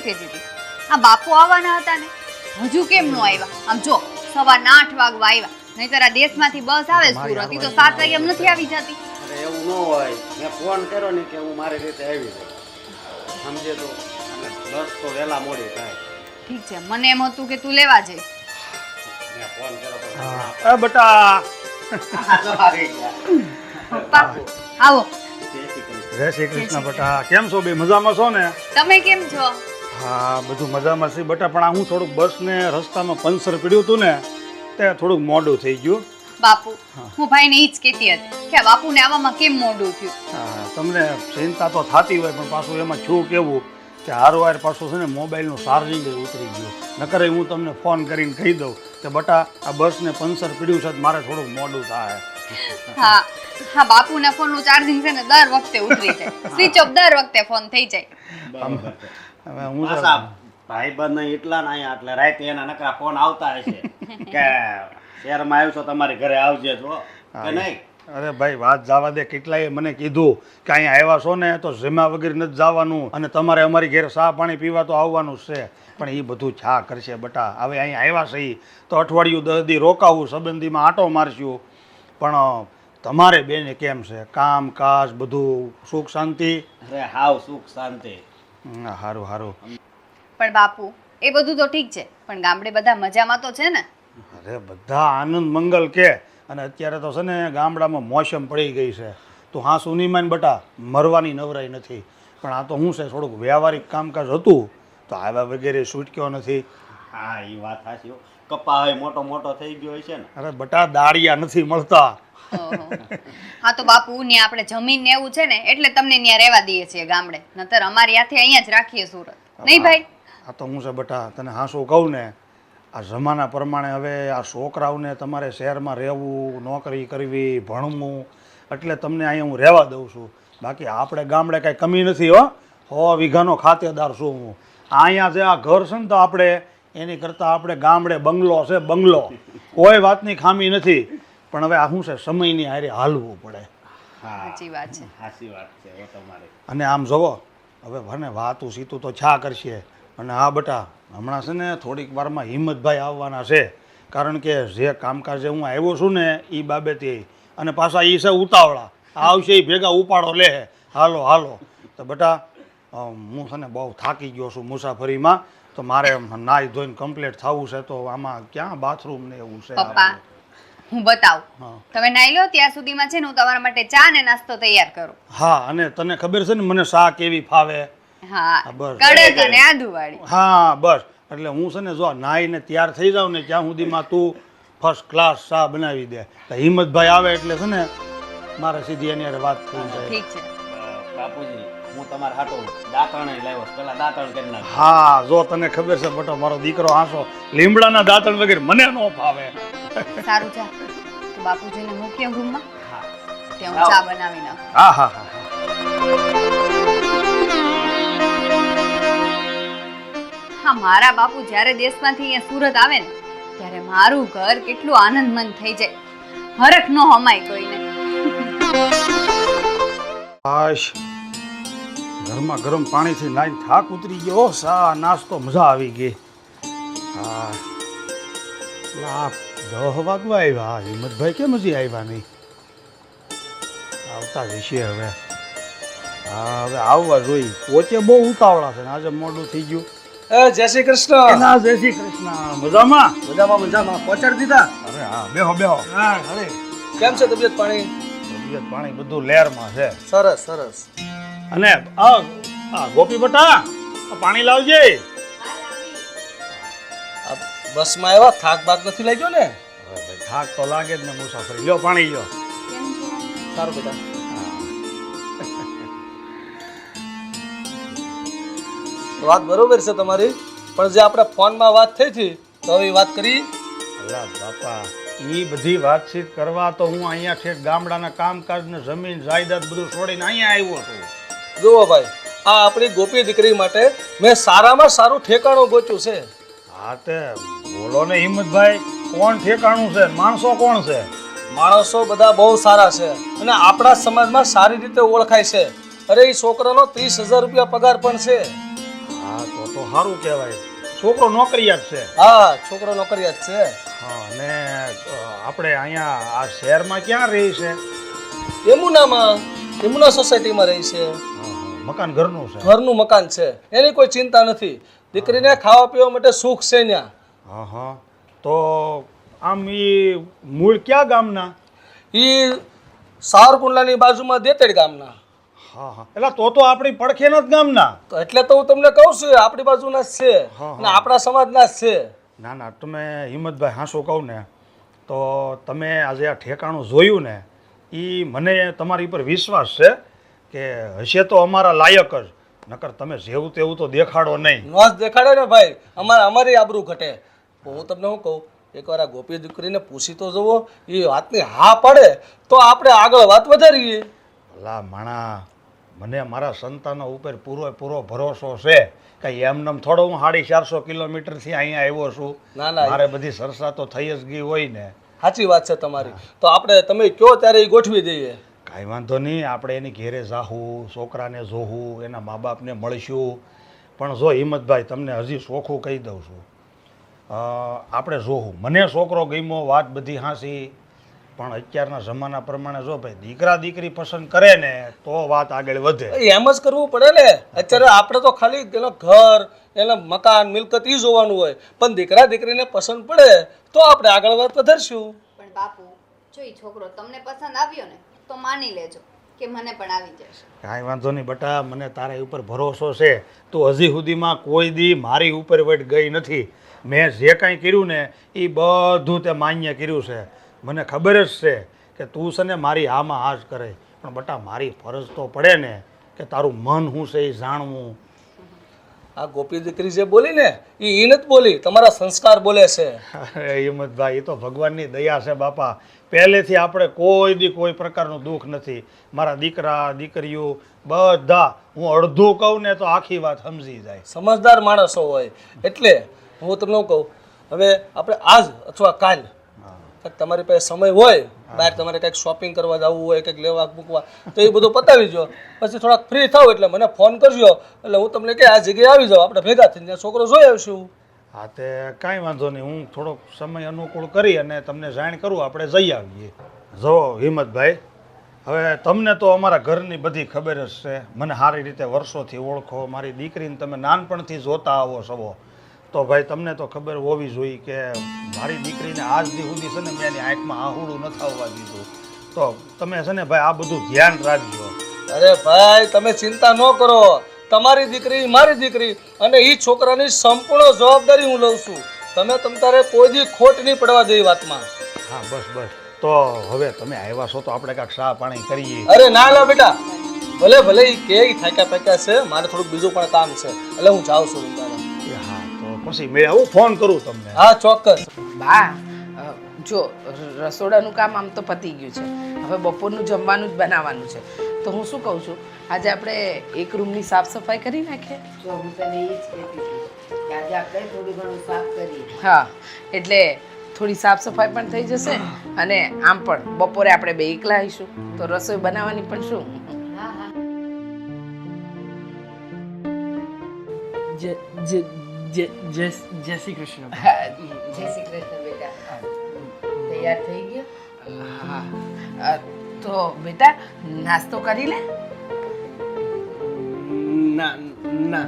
કહેતી હતી, આ બાપુ આવવાના હતા ને, હજુ કેમ ન આવ્યા? આમ જો સવારના 8 વાગવા આવ્યા, નહીંતર આ દેશમાંથી બસ આવે સુરત, તો 7 વાગે એમ નથી આવી જતી. અરે એવું ન હોય, મેં ફોન કર્યો ને કે હું મારી રીતે આવી જાય, સમજે તો, અને બસ તો વહેલા મોડી થાય. ઠીક છે, મને એમ હતું કે તું લેવા જઈશ. મેં ફોન કર્યો બટા પપ્પા આવો. જય શ્રી કૃષ્ણ બટા, કેમ છો? બે મજામાં છો ને? તમે કેમ છો? હા, બધું મજામાં છે બટા, પણ આ હું થોડુંક બસ ને રસ્તામાં પંચર પડ્યું હતું ને, તે થોડુંક મોડું થઈ ગયું. બાપુ, હું ભાઈને ઈ જ કહેતી હતી કે આ બાપુને આવવામાં કેમ મોડું થયું. હા, તમને ચિંતા તો થતી હોય, પણ પાછું એમાં શું કેવું કે હારવાર પાછું છે ને મોબાઈલનું ચાર્જિંગ ઉતરી ગયું, નકર હું તમને ફોન કરીને કહી દઉં કે બટા આ બસને પંચર પડ્યું છે, મારે થોડુંક મોડું થાય. હા હા, બાપુના ફોનનું ચાર્જિંગ છે ને દર વખતે ઉતરી જાય, સ્વિચ ઓફ દર વખતે ફોન થઈ જાય. હવે હું ભાઈ બંધ એટલા ને અહીંયા એટલે રાતે એના નકરા ફોન આવતા હશે કે શહેરમાં આવ્યો છો, તમારી ઘરે આવજે છો કે નહીં. અરે ભાઈ વાત જવા દે, કેટલાય મને કીધું કે અહીંયા આવ્યા છો ને તો જમ્યા વગર નથી જવાનું, અને તમારે અમારી ઘેર ચા પાણી પીવા તો આવવાનું જ છે. પણ એ બધું છા કરશે બટા, હવે અહીંયા આવ્યા છે તો અઠવાડિયું 10 દી રોકાવું, સંબંધીમાં આંટો મારશું. પણ તમારે બેને કેમ છે? કામ કાજ બધું સુખ શાંતિ? અરે હાવ સુખ શાંતિ. સારું સારું. પણ બાપુ એ બધું તો ઠીક છે, પણ ગામડે બધા મજામાં તો છે ને? અરે બધા આનંદ મંગલ કે, અને અત્યારે તો છે ને ગામડામાં મોસમ પડી ગઈ છે, તો હા સુનીમાન બટા મરવાની નવરાઈ નથી. પણ આ તો શું છે, થોડુંક વ્યવહારિક કામકાજ હતું તો આવ્યા વગેરે છૂટક્યો નથી. હા એ વાત સાચી. કપા હોય મોટો મોટો થઈ ગયો છે ને. અરે બટા દાળિયા નથી મળતા. હા તો બાપુ ને આપણે જમીન ને એવું છે ને એટલે તમને ત્યાં રહેવા દઈએ છીએ ગામડે, નતર અમારી હાથે અહીંયા જ રાખીએ સુરત, નહીં ભાઈ? આ તો હું છે બટા, તને હાસું કહું ને, આ જમાના પ્રમાણે હવે આ છોકરાઓને તમારે શહેરમાં રહેવું, નોકરી કરવી, ભણવું, એટલે તમને અહીંયા હું રહેવા દઉં છું. બાકી આપણે ગામડે કાંઈ કમી નથી હો, 100 વીઘાનો ખાતેદાર છું હું. અહીંયા જે આ ઘર છે ને તો આપણે એની કરતાં આપણે ગામડે બંગલો છે, બંગલો, કોઈ વાતની ખામી નથી. પણ હવે આ શું છે, સમયની હારે હાલવું પડે. સાચી વાત છે, સાચી વાત છે તમારી. અને આમ જુઓ, હવે ભને વાતું સીતું તો છા કરશે. અને હા બટા, હમણાં છે ને થોડીક વારમાં હિંમતભાઈ આવવાના છે, કારણ કે જે કામકાજે હું આવ્યો છું ને એ બાબતે, અને પાછા એ છે ઉતાવળા, આવશે એ ભેગા ઉપાડો લે, હાલો હાલો. તો બટા હું છે ને બહુ થાકી ગયો છું મુસાફરીમાં, તો મારે નાહી ધોઈને કમ્પ્લીટ થવું છે, તો આમાં ક્યાં બાથરૂમ ને એવું છે. પપ્પા હું બતાવું, તમે નાઈ લો ત્યાં સુધીમાં છે ને હું તમારા માટે ચા ને નાસ્તો તૈયાર કરું. હા, અને તને ખબર છે ને મને શા કેવી ફાવે. હા, બસ. કડક અને આદુવાળી. હા બસ, એટલે હું છે ને જો નાહીને તૈયાર થઈ જાઉં ને ત્યાં સુધીમાં તું ફર્સ્ટ ક્લાસ ચા બનાવી દે. તો હિંમતભાઈ આવે એટલે છે ને મારે સીધી એની હારે વાત થઈ જાય. ઠીક છે બાપુજી, હું તમારા હાટો દાંતણ લાવ્યો, પેલા દાંતણ કરી નાખ. હા, જો તને ખબર છે બટો, મારો દીકરો હાંસો લીમડાના દાંતણ વગેરે મને ન ફાવે. સારું ચા તો બાપુજીને મૂકીએ રૂમમાં, હા ત્યાં હું ચા બનાવી નાખું. હા હા હા. હા, મારા બાપુ જ્યારે દેશમાંથી અહીંયા સુરત આવે ને ત્યારે મારું ઘર કેટલું આનંદમંદ થઈ જાય, હરખ નો હમાય કોઈને. આશ, ગરમા ગરમ પાણીથી નાઈને થાક ઉતરી ગયો, સા નાસ્તો મજા આવી ગઈ. હા, આ 10 વાગવા આવ્યા, હિંમતભાઈ કેમ હજી આવ્યા નહીં? આવતા જશે હવે. હા, હવે આવવા જોઈ, પોચે બહુ ઉતાવળા છે ને આજે મોડું થઈ ગયું. જય શ્રી કૃષ્ણ. ના, જય શ્રી કૃષ્ણ. મજામાં? મજામાં મજામાં. પહોંચાડી દીધા? અરે હા, બેહો બેહો. હા, અરે કેમ છે તબિયત પાણી? તબિયત પાણી બધું લેરમાં છે. સરસ સરસ. અને આ ગોપી બટા, પાણી લાવજે. આ બસમાં આવ્યા, થાક બાક નથી લાગ્યો ને? અરે ભાઈ, થાક તો લાગે જ ને મુસાફરી. લ્યો પાણી લ્યો. સારું બેટા. વાત બરોબર છે તમારી, પણ જે આપણે ફોનમાં વાત થઈ હતી તો હવે વાત કરી. અલા બાપા, એ બધી વાતચીત કરવા તો હું અહીંયા ઠેઠ ગામડાના કામકાજ ને જમીન જાયદાદ બધું છોડીને અહીંયા આવ્યો છું. જુઓ ભાઈ, આ આપણી ગોપી દીકરી માટે મેં સારામાં સારું ઠેકાણું ગોચ્યું છે. હા તે બોલો ને હિંમતભાઈ, કોણ ઠેકાણું છે? માણસો કોણ છે? માણસો બધા બહુ સારા છે અને આપણા સમાજમાં સારી રીતે ઓળખાય છે. અરે એ છોકરાનો 30,000 રૂપિયા પગાર પણ છે. હા તો સારું કહેવાય. છોકરો નોકરિયાત છે. હા, છોકરો નોકરિયાત છે. હા, અને આપણે અહીંયા આ શહેરમાં ક્યાં રહી છે? યમુના સોસાયટીમાં રહી છે. મકાન ઘરનું છે? ઘરનું મકાન છે, એની કોઈ ચિંતા નથી. દીકરીને ખાવા પીવા માટે સુખ છે ત્યાં. હા હા. તો આમ ઈ મૂળ ક્યાં ગામના? ઈ સાવરકુંડલાની બાજુમાં દેતેડ ગામના. હા હા. એટલે તો આપણી પડખેના જ ગામના. તો એટલે તો હું તમને કહું છું, આપણી બાજુના જ છે અને આપણા સમાજના જ છે. ના ના, તમે હિંમતભાઈ હાંસું કહું ને તો તમે આજે આ ઠેકાણું જોયું ને એ મને તમારી પર વિશ્વાસ છે કે હશે તો અમારા લાયક જ. નકર તમે જેવું તેવું તો દેખાડો નહીં. નોંધ દેખાડે ને ભાઈ, અમારી આબરૂ ઘટે. હું તમને શું કહું, એકવાર આ ગોપી દીકરીને પૂછી તો જુઓ, એ વાતની હા પડે તો આપણે આગળ વાત વધારીએ. ભલા માણા, મને મારા સંતાનો ઉપર પૂરો ભરોસો છે કે એમનેમ થોડો હું 450 કિલોમીટરથી અહીંયા આવ્યો છું. ના ના, મારે બધી સરસા તો થઈ જ ગઈ હોય ને. સાચી વાત છે તમારી. તો આપણે તમે કયો ત્યારે એ ગોઠવી દઈએ. કાંઈ વાંધો નહીં, આપણે એની ઘેરે જાહું, છોકરાને જોવું, એના મા બાપને મળશું. પણ જો હિંમતભાઈ, તમને હજી ચોખ્ખું કહી દઉં છું, આપણે જોવું. મને છોકરો ગમ્યો, વાત બધી હાંસી, પણ અત્યારના જમાના પ્રમાણે જો ભાઈ દીકરા દીકરી પસંદ કરે ને તો વાત આગળ વધે. એમ જ કરવું પડે ને. અત્યારે આપણે તો ખાલી એનો ઘર, એના મકાન મિલકત ઈ જોવાનું હોય, પણ દીકરા દીકરીને પસંદ પડે તો આપણે આગળ વાત વધારશું. પણ બાપુ, જો ઈ છોકરો તમને પસંદ આવ્યો ને તો માની લેજો કે મને પણ આવી જશે. કાંઈ વાંધો નહીં બેટા, મને તારા ઉપર ભરોસો છે. તું હજી સુધીમાં કોઈ દી મારી ઉપર વટ ગઈ નથી. મેં જે કાંઈ કર્યું ને એ બધું તે માન્ય કર્યું છે. મને ખબર જ છે કે તું છે ને મારી હામાં હા જ કરે, પણ બેટા મારી ફરજ તો પડે ને કે તારું મન શું છે એ જાણવું. આ ગોપી દીકરી જે બોલી ને એ નથી બોલી, તમારા સંસ્કાર બોલે છે. અરે હિંમતભાઈ, એ તો ભગવાનની દયા છે બાપા. પહેલેથી આપણે કોઈ દી કોઈ પ્રકારનું દુઃખ નથી. મારા દીકરા દીકરીઓ બધા, હું અડધું કહું ને તો આખી વાત સમજી જાય. સમજદાર માણસો હોય. એટલે હું તમને કહું, હવે આપણે આજ અથવા કાલ તમારી પાસે સમય હોય, બહાર તમારે કંઈક શોપિંગ કરવા જવું હોય, કંઈક લેવા મૂકવા, તો એ બધું પતાવી જો. પછી થોડાક ફ્રી થાવ એટલે મને ફોન કરજો, એટલે હું તમને કે આ જગ્યાએ આવી જાઉં, આપણે ભેગા થઈને ત્યાં છોકરો જોઈ આવીશું. હા, તે કાંઈ વાંધો નહીં, હું થોડોક સમય અનુકૂળ કરી અને તમને જાણ કરું, આપણે જઈ આવીએ. જો હિંમતભાઈ, હવે તમને તો અમારા ઘરની બધી ખબર જ છે, મને સારી રીતે વર્ષોથી ઓળખો, મારી દીકરીને તમે નાનપણથી જોતા આવો છો, તો ભાઈ તમને તો ખબર હોવી જોઈએ કે મારી દીકરીને આજ દી સુધી છે ને મેં એની આંખમાં આહુડું નથી આવવા દીધું. તો તમે છે ને ભાઈ આ બધું ધ્યાન રાખજો. અરે ભાઈ, તમે ચિંતા ન કરો. તમારી દીકરી મારી દીકરી, અને એ છોકરાની સંપૂર્ણ જવાબદારી હું લઉં છું. તમે તમારે કોઈ દી ખોટ નહીં પડવા દે વાતમાં. હા, બસ બસ. તો હવે તમે આવ્યા છો તો આપણે કાંઈક ચા પાણી કરીએ. અરે ના લા બેટા, ભલે ભલે એ કે થાક્યા પાક્યા છે, મારે થોડુંક બીજું પણ કામ છે, એટલે હું જાઉં છું. હા, તો પછી મેં આવું ફોન કરું તમને. હા, ચોક્કસ. બા, જો રસોડાનું કામ આમ તો પતી ગયું છે, હવે બપોરનું જમવાનું જ બનાવવાનું છે. તો હું શું કહું છું, આજે આપણે એક રૂમની સાફ સફાઈ કરી નાખીએ. જો હું તને એ જ કહેતી હતી કે આજે આપણે થોડું ઘણું સાફ કરીએ. હા, એટલે થોડી સાફ સફાઈ પણ થઈ જશે, અને આમ પણ બપોરે આપણે બે એકલા આવીશું તો રસોઈ બનાવવાની પણ શું. હા હા જય શ્રી કૃષ્ણ. જય શ્રી કૃષ્ણ બેટા. તૈયાર થઈ ગયો? હા, તો બેટા નાસ્તો કરી લે. ના ના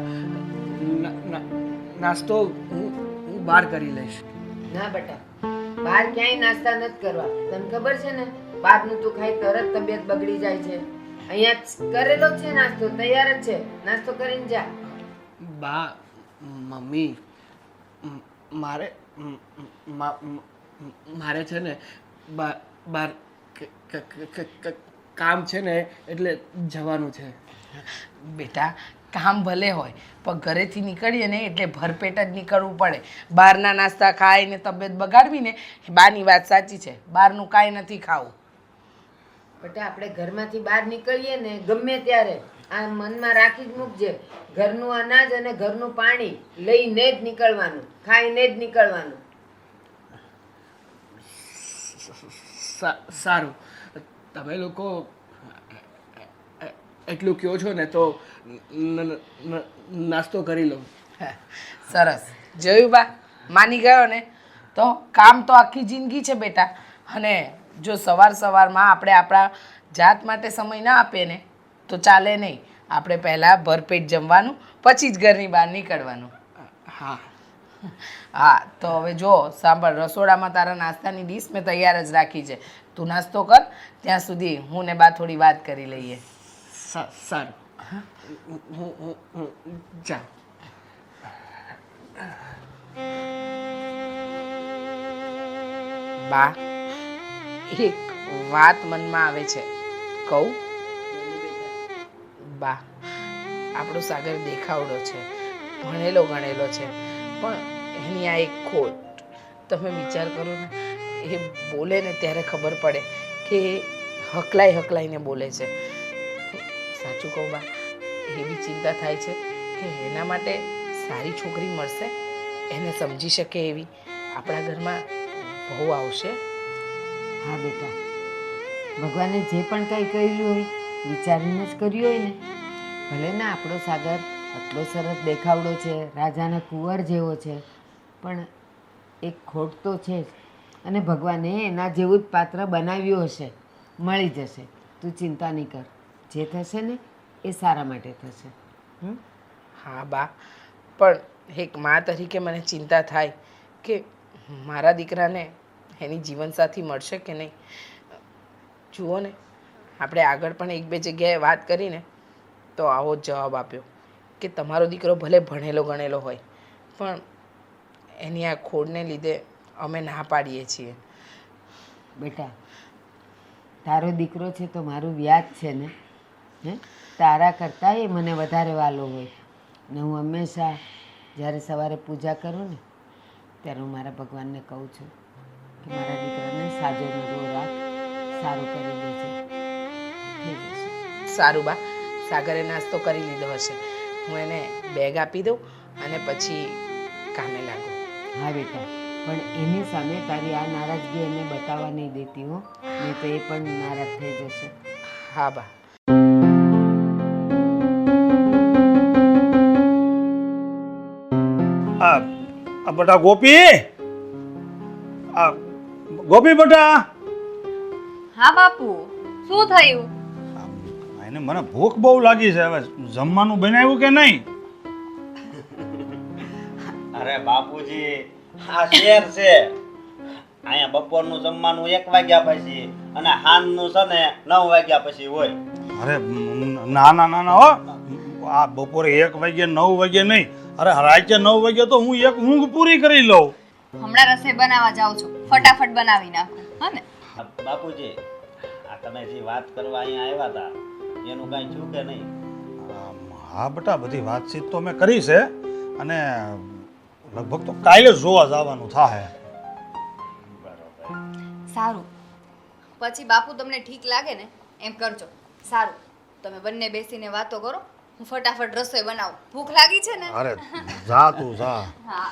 ના, નાસ્તો હું બહાર કરી લઈશ. ના બેટા, બહાર ક્યાંય નાસ્તા નથી કરવા. તને ખબર છે ને, બહારનું તું ખાઈ તરત તબિયત બગડી જાય છે. અહીંયા કરેલો જ છે નાસ્તો, તૈયાર જ છે. નાસ્તો કરીને જા. બા, મમ્મી, મારે મારે છે ને બહાર કામ છે ને, એટલે જવાનું છે. બેટા, કામ ભલે હોય પણ ઘરેથી નીકળીએ ને એટલે ભરપેટ જ નીકળવું પડે. બહારના નાસ્તા ખાઈને તબિયત બગાડવી ને, બાની વાત સાચી છે, બહારનું કાંઈ નથી ખાવું. બેટા, આપણે ઘરમાંથી બહાર નીકળીએ ને ગમે ત્યારે આ મનમાં રાખી જ મૂકજે, ઘરનું અનાજ અને ઘરનું પાણી લઈને જ નીકળવાનું, ખાઈને જ નીકળવાનું. સારું, તમે લોકો એટલું કહો છો ને તો નાસ્તો કરી લઉં. સરસ જોયું બા, માની ગયો ને. તો કામ તો આખી જિંદગી છે બેટા. અને જો સવારમાં આપણે આપણા જાત માટે સમય ના આપીએ ને તો ચાલે નહીં. આપણે પહેલાં ભરપેટ જમવાનું, પછી જ ઘરની બહાર નીકળવાનું. હા હા તો હવે જો સાંભળ, રસોડામાં તારા નાસ્તાની ડીશ મેં તૈયાર જ રાખી છે. તું નાસ્તો કર, ત્યાં સુધી હું ને બા થોડી વાત કરી લઈએ. સારું હું જાઉં. બા, એક વાત મનમાં આવે છે, કહું? બા, આપણો સાગર દેખાવડો છે, ભણેલો ગણેલો છે, પણ એની આ એક ખોટ. તમે વિચાર કરો ને, એ બોલે ને ત્યારે ખબર પડે કે એ હકલાઈને બોલે છે. સાચું કહું બા, એવી ચિંતા થાય છે કે એના માટે સારી છોકરી મળશે, એને સમજી શકે એવી આપણા ઘરમાં બહુ આવશે. હા બેટા, ભગવાને જે પણ કંઈ કર્યું હોય વિચારીને જ કર્યું હોય ને. ભલે ને આપણો સાગર આટલો સરસ દેખાવડો છે, રાજાના કુંવર જેવો છે, પણ એક ખોટ તો છે જ. અને ભગવાને એના જેવું જ પાત્ર બનાવ્યું હશે, મળી જશે. તું ચિંતા નહીં કર, જે થશે ને એ સારા માટે થશે. હા બા, પણ એક મા તરીકે મને ચિંતા થાય કે મારા દીકરાને એની જીવનસાથી મળશે કે નહીં. જુઓ ને, આપણે આગળ પણ એક બે જગ્યાએ વાત કરીને તો આવો જ જવાબ આપ્યો કે તમારો દીકરો ભલે ભણેલો ગણેલો હોય, પણ એની આ ખોડને લીધે અમે ના પાડીએ છીએ. બેટા, તારો દીકરો છે તો મારું વ્યાજ છે ને. તારા કરતાં એ મને વધારે વાલો હોય. ને હું હંમેશા જ્યારે સવારે પૂજા કરું ને ત્યારે હું મારા ભગવાનને કહું છું કે મારા દીકરાને સાજો નજો રાખ, સારું કરી દેજે. થઈ જશે. સારું બા, સાગરે નાસ્તો કરી લીધો હશે, હું એને બેગ આપી દઉં અને પછી કામે લાગું. હા બેટા, પણ એની સામે તારી આ નારાજગી એને બતાવવા નહીં દેતી હો, નહીં તો એ પણ નારાજ થઈ જશે. હા બા. આ બટા ગોપી, આ ગોપી બટા, હા બાપુ, શું થયું? એને મને ભૂખ બહુ લાગી છે. હવે જમવાનું બનાવ્યું કે નહીં? અરે બાપુજી, આ શેર છે. અહીંયા બપોરનું જમવાનું 1 વાગ્યા પછી અને સાંજનું છે ને 9 વાગ્યા પછી હોય. અરે નાના હો, આ બપોરે 1 વાગ્યે 9 વાગ્યે નહીં, અરે રાતે 9 વાગ્યે તો હું એક ઊંઘ પૂરી કરી લઉં. હમણાં રસોઈ બનાવવા જાઉં છું, ફટાફટ બનાવી નાખું. હા ને બાપુજી, આ તમે જે વાત કરવા અહીંયા આવ્યા હતા એનું કાંઈ થયું કે નહીં? હા બેટા, બધી વાતચીત તો મેં કરી છે અને લગભગ તો કાલે જ જોવા જવાનું થાય. સારું, પછી બાપુ તમને ઠીક લાગે ને એમ કરજો. સારું, તમે બંને બેસીને વાતો કરો, હું ફટાફટ રસોઈ બનાવું. ભૂખ લાગી છે ને? અરે જા તું જા. હા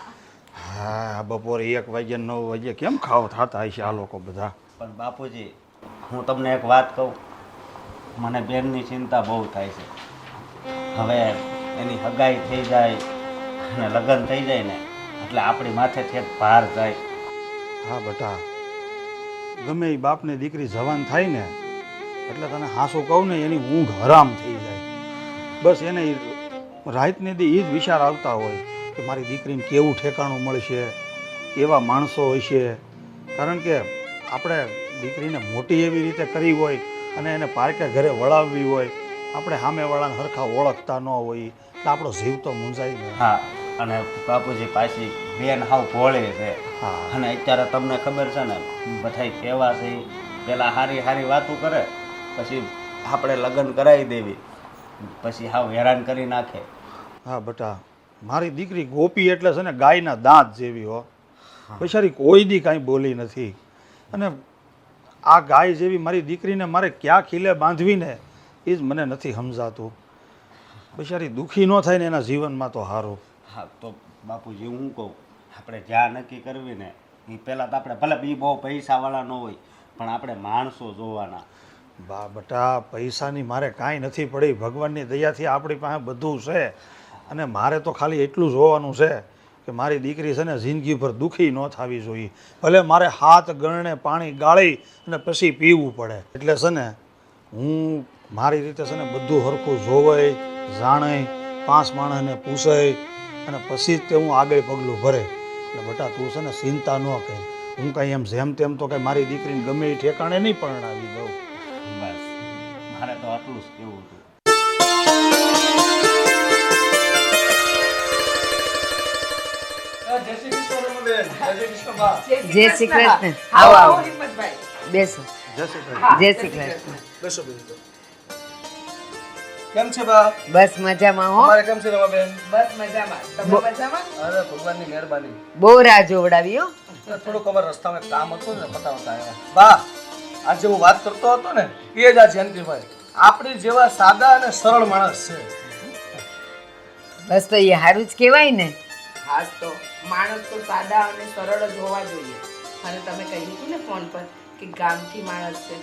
હા, બપોરે 1 વાગ્યે 9 વાગ્યે કેમ ખાવ થતા હશે આ લોકો બધા? પણ બાપુજી, હું તમને એક વાત કહું, મને બેનની ચિંતા બહુ થાય છે. હવે એની હગાઈ થઈ જાય અને લગ્ન થઈ જાય ને એટલે આપણી માથેથી એક ભાર જાય. હા બેટા, ગમે એ બાપને દીકરી જવાન થાય ને એટલે તને હાસું કહું ને, એની ઊંઘ હરામ થઈ જાય. બસ એને રાતને દી એ જ વિચાર આવતા હોય કે મારી દીકરીને કેવું ઠેકાણું મળશે, કેવા માણસો હશે. કારણ કે આપણે દીકરીને મોટી એવી રીતે કરી હોય અને એને પારકે ઘરે વળાવવી હોય, આપણે સામેવાળાને હરખા ઓળખતા ન હોય એટલે આપણો જીવ તો મૂંઝાય ને. હા, અને બાપુજી પાછી બેન હાવ ભોળી છે. હા, અને અત્યારે તમને ખબર છે ને, બધા કહેવા છે પેલા હારી વાતો કરે, પછી આપણે લગ્ન કરાવી દેવી, પછી હાવ હેરાન કરી નાખે. હા બેટા, મારી દીકરી ગોપી એટલે છે ને ગાયના દાંત જેવી હો. બિચારી કોઈ દી કાંઈ બોલી નથી. અને આ ગાય જેવી મારી દીકરીને મારે ક્યાં ખીલે બાંધવીને એ જ મને નથી સમજાતું. બિચારી દુઃખી ન થાય ને એના જીવનમાં તો સારું. હા, તો બાપુજી હું કહું, આપણે જ્યાં નક્કી કરવી ને એ પહેલાં તો આપણે ભલે બી બહુ પૈસાવાળા ન હોય પણ આપણે માણસો જોવાના. બા બેટા, પૈસાની મારે કાંઈ નથી પડી, ભગવાનની દયાથી આપણી પાસે બધું છે. અને મારે તો ખાલી એટલું જોવાનું છે કે મારી દીકરી છે ને જિંદગીભર દુઃખી ન થવી જોઈએ. ભલે મારે હાથ ગરણે પાણી ગાળી અને પછી પીવું પડે. એટલે છે ને હું મારી રીતે છે ને બધું હરખું જોવાય, જાણાય, 5 માણસને પૂછાય અને પછી જ તે હું આગળ પગલું ભરે. એટલે બેટા તું છે ને ચિંતા ન કર. હું કાંઈ એમ જેમ તેમ તો કાંઈ મારી દીકરીને ગમે એ ઠેકાણે નહીં પરણાવી દઉં. બસ મારે તો આટલું જ કેવું હતું. જય શ્રી કૃષ્ણ રમાબેન. જય શ્રી કૃષ્ણ બા. જય શ્રી કૃષ્ણ. આવો આવો હિંમતભાઈ. બેસો. જય શ્રી કૃષ્ણ. જય શ્રી કૃષ્ણ. બેસો બેસો. કેમ છે બા? બસ મજામાં હો. તમારે કેમ છે રમાબેન? બસ મજામાં. તમે મજામાં? અરે ભગવાનની મહેરબાની. બહુ રાહ જોવડાવી હો. થોડુંક અમારે રસ્તામાં એક કામ હતું ને પતાવતા આવ્યા. બા આજે હું વાત કરતો હતો ને એ જ આ જયંતિભાઈ આપણી જેવા સાદા અને સરળ માણસ છે. બસ તો એ સારું જ કહેવાય ને. ખાસ તો માણસ તો સાદા અને સરળ જ હોવા જોઈએ. અને તમે કહ્યું હતું ને ફોન પર કે ગામથી માણસ છે.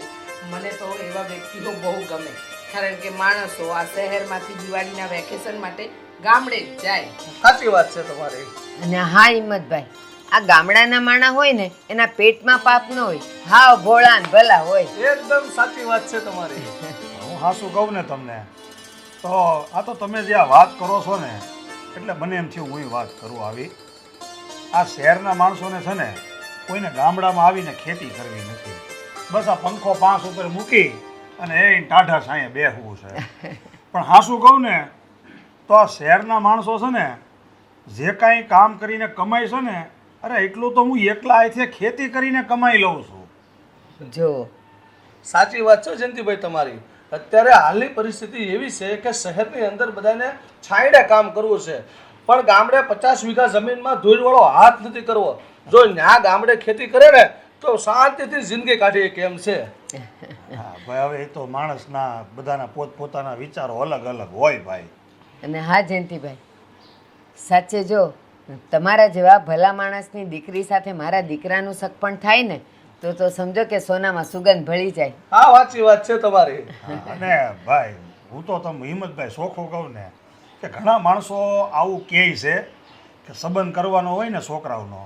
મને તો એવા વ્યક્તિઓ બહુ ગમે. કારણ કે માણસો આ શહેરમાંથી દિવાળીના વેકેશન માટે ગામડે જ જાય. સાચી વાત છે તમારી. અને હા હિંમતભાઈ, આ ગામડાના માણા હોય ને એના પેટમાં પાપ ન હોય, હાવ ભોળા ને ભલા હોય. એકદમ સાચી વાત છે તમારી. હું હાસું કહું ને તમને તો આ તો તમે જે આ વાત કરો છો ને એટલે મને એમ થયું હું વાત કરું આવી. આ શહેરના માણસોને છે ને કોઈને ગામડામાં આવીને ખેતી કરવી નથી. બસ આ પંખો 5 ઉપર મૂકી અને એ ટાઢા છાંયે બેસવું છે. પણ હાસું કહું ને તો આ શહેરના માણસો છે ને જે કાંઈ કામ કરીને કમાય છે ને, અરે એટલું તો હું એકલા અહીંથી ખેતી કરીને કમાઈ લઉં છું. જો સાચી વાત છે જયંતિભાઈ તમારી. અત્યારે હાલની પરિસ્થિતિ એવી છે કે શહેરની અંદર બધાને છાંયડે કામ કરવું છે પણ ગામડે 50 વીઘા જમીનમાં ધૂળવાળો હાથ નથી કરવો. જો ન્યા ગામડે ખેતી કરે ને તો શાંતિથી જિંદગી કાઢી કેમ છે. હા ભાઈ, હવે એ તો માણસના બધાના પોતપોતાના વિચારો અલગ અલગ હોય ભાઈ. અને હા જયંતિભાઈ, સાચે જો તમારા જેવા ભલા માણસની દીકરી સાથે મારા દીકરાનું સગપણ થાય ને તો સમજો કે સોનામાં સુગંધ ભળી જાય. હા સાચી વાત છે તમારી. અને ભાઈ હું તો તમે હિંમતભાઈ ચોખ્ખું કહું ને કે ઘણા માણસો આવું કહે છે કે સંબંધ કરવાનો હોય ને છોકરાઓનો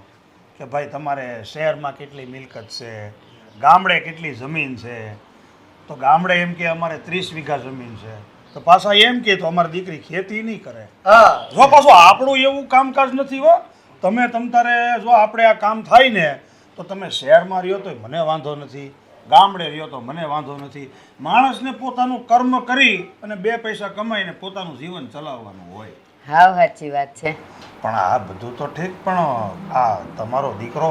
કે ભાઈ તમારે શહેરમાં કેટલી મિલકત છે, ગામડે કેટલી જમીન છે. તો ગામડે એમ કે અમારે 30 વીઘા જમીન છે, તો પાછા એમ કે તો અમારી દીકરી ખેતી નહીં કરે. હા જો પાછું આપણું એવું કામકાજ નથી હો. તમે તારે જો આપણે આ કામ થાય ને તો તમે શહેરમાં રહ્યો તો મને વાંધો નથી, ગામડે રહ્યો તો મને વાંધો નથી. માણસને પોતાનું કર્મ કરી અને 2 પૈસા કમાઈને પોતાનું જીવન ચલાવવાનું હોય. હાવ સાચી વાત છે. પણ આ બધું તો ઠીક, પણ આ તમારો દીકરો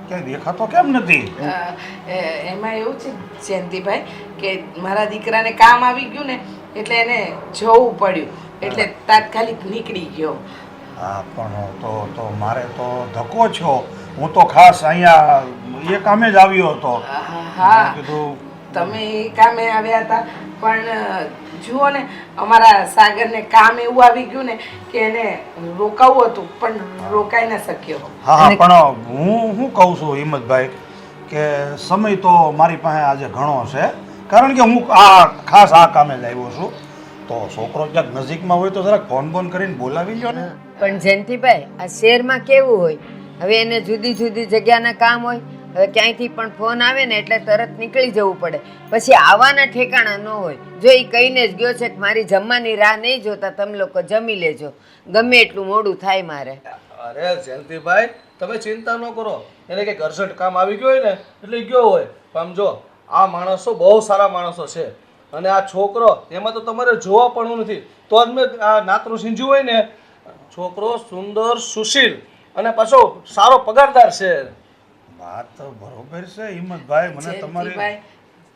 ક્યાંય દેખાતો કેમ નથી? એમાં એવું છે જયંતિભાઈ કે મારા દીકરાને કામ આવી ગયું ને એટલે એને જવું પડ્યું એટલે તાત્કાલિક નીકળી ગયો. હા પણ તો મારે તો ધક્કો છો. હું તો ખાસ અહીંયા એ કામે જ આવ્યો હતો. હા મેં કીધું તમે એ કામે આવ્યા હતા પણ જુઓ ને અમારા સાગરને કામ એવું આવી ગયું ને કે એને રોકાવું હતું પણ રોકાઈ ન શક્યો. હા પણ હું શું કહું છું હિંમતભાઈ કે સમય તો મારી પાસે આજે ઘણો છે, કારણ કે હું ખાસ આ કામે જ આવ્યો છું. તો છોકરો ક્યાંક નજીકમાં હોય તો જરાક ફોન કરીને બોલાવી લો ને. પણ જયંતિભાઈ, આ શહેરમાં કેવું હોય, હવે એને જુદી જુદી જગ્યાના કામ હોય. હવે ક્યાંયથી પણ ફોન આવે ને એટલે તરત નીકળી જવું પડે. પછી આવવાના ઠેકાણા ન હોય. જો એ કહીને જ ગયો છે કે મારી જમવાની રાહ નહીં જોતા, તમે લોકો જમી લેજો, ગમે એટલું મોડું થાય મારે. અરે જયંતિભાઈ તમે ચિંતા ન કરો. એને કંઈક અર્જન્ટ કામ આવી ગયું હોય ને એટલે ગયો હોય. પણ જો આ માણસો બહુ સારા માણસો છે અને આ છોકરો એમાં તો તમારે જોવા પણ નથી. તો જ મેં આ નાતનું સિંજુ હોય ને, છોકરો સુંદર સુશીલ અને પાછો સારો પગારદાર છે. વાત તો બરોબર છે હિંમતભાઈ, મને તમારી જયંતિભાઈ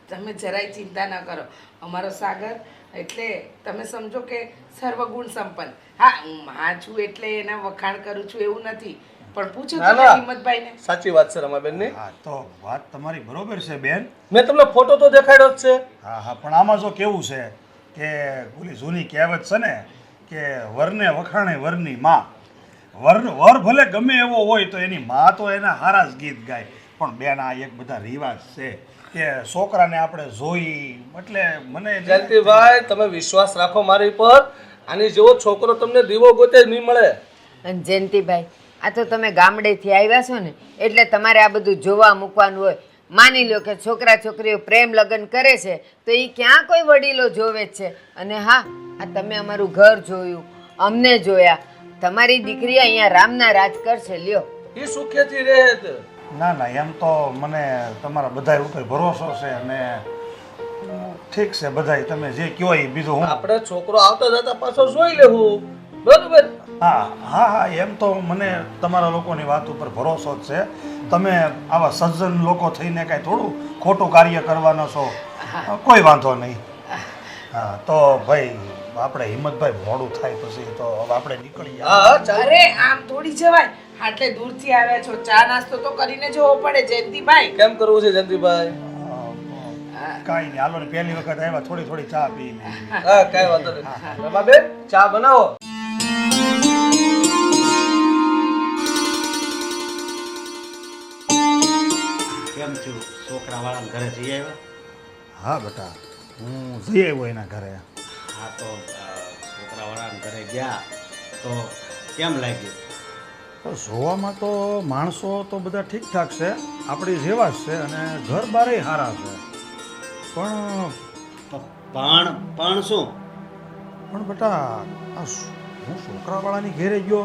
તમે જરાય ચિંતા ન કરો. અમારો સાગર એટલે તમે સમજો કે સર્વગુણ સંપન્ન. હા હું માં છું એટલે એના વખાણ કરું છું એવું નથી, પણ પૂછો ના, તમે ના. હિંમતભાઈને. સાચી વાત છે રમાબેનની. હા તો વાત તમારી બરોબર છે બેન. મેં તમને ફોટો તો દેખાડ્યો જ છે. હા હા પણ આમાં જો કેવું છે કે ઓલી જૂની કહેવત છે ને કે વરને વખાણે વરની માં. વર ભલે ગમે એવો હોય તો એની માં તો એના હારા જ ગીત ગાય. પણ બેન આ એક બધા રિવાજ છે કે છોકરાને આપણે જોઈ એટલે મને જયંતિભાઈ તમે વિશ્વાસ રાખો મારી પર. આની જેવો છોકરો તમને દીવો ગોતે નહીં મળે. અને જયંતિભાઈ, આ તો તમે ગામડેથી આવ્યા છો ને એટલે તમારે આ બધું જોવા મૂકવાનું હોય. માની લો કે છોકરા છોકરીઓ પ્રેમ લગ્ન કરે છે તો એ ક્યાં કોઈ વડીલો જોવે જ છે. અને હા, આ તમે અમારું ઘર જોયું, અમને જોયા. તમારી દીકરી અહીંયા રામના રાજ કરશે, લ્યો. એ સુખેથી રહે છે. ના ના, એમ તો મને તમારા બધા ઉપર ભરોસો છે અને ઠીક છે બધાય તમે જે કહો એ બીજું હું. આપણે છોકરો આવતા જતા પાછો જોઈ લેવું, બરોબર? હા હા હા, એમ તો મને તમારા લોકોની વાત ઉપર ભરોસો જ છે. તમે આવા સજ્જન લોકો થઈને કાંઈ થોડું ખોટું કાર્ય કરવાનો છો, કોઈ વાંધો નહીં. હા તો ભાઈ આપણે હિંમતભાઈ મોડું થાય પછી તો હવે આપણે નીકળીએ. હા ચાલ. અરે આમ થોડી જવાય, આટલે દૂરથી આવ્યા છો, ચા નાસ્તો તો કરીને જવો પડે જયંતિભાઈ. કેમ કરવું છે જયંતિભાઈ? કાંઈ નહીં, હાલો ને પહેલી વખત આવ્યા થોડી થોડી ચા પી લઈએ. હા કઈ વાંધો નહીં. રમાબેન ચા બનાવો. કેમ થયું? છોકરાવાળાના ઘરે જઈ આવ્યા? હા બેટા, હું જઈ આવ્યો એના ઘરે. હા તો છોકરાવાળાના ઘરે ગયા તો કેમ લાગ્યું? તો જોવામાં તો માણસો તો બધા ઠીકઠાક છે, આપણી જેવા જ છે અને ઘર બારે સારા છે. પણ શું? પણ બેટા હું છોકરાવાળાની ઘેરે ગયો,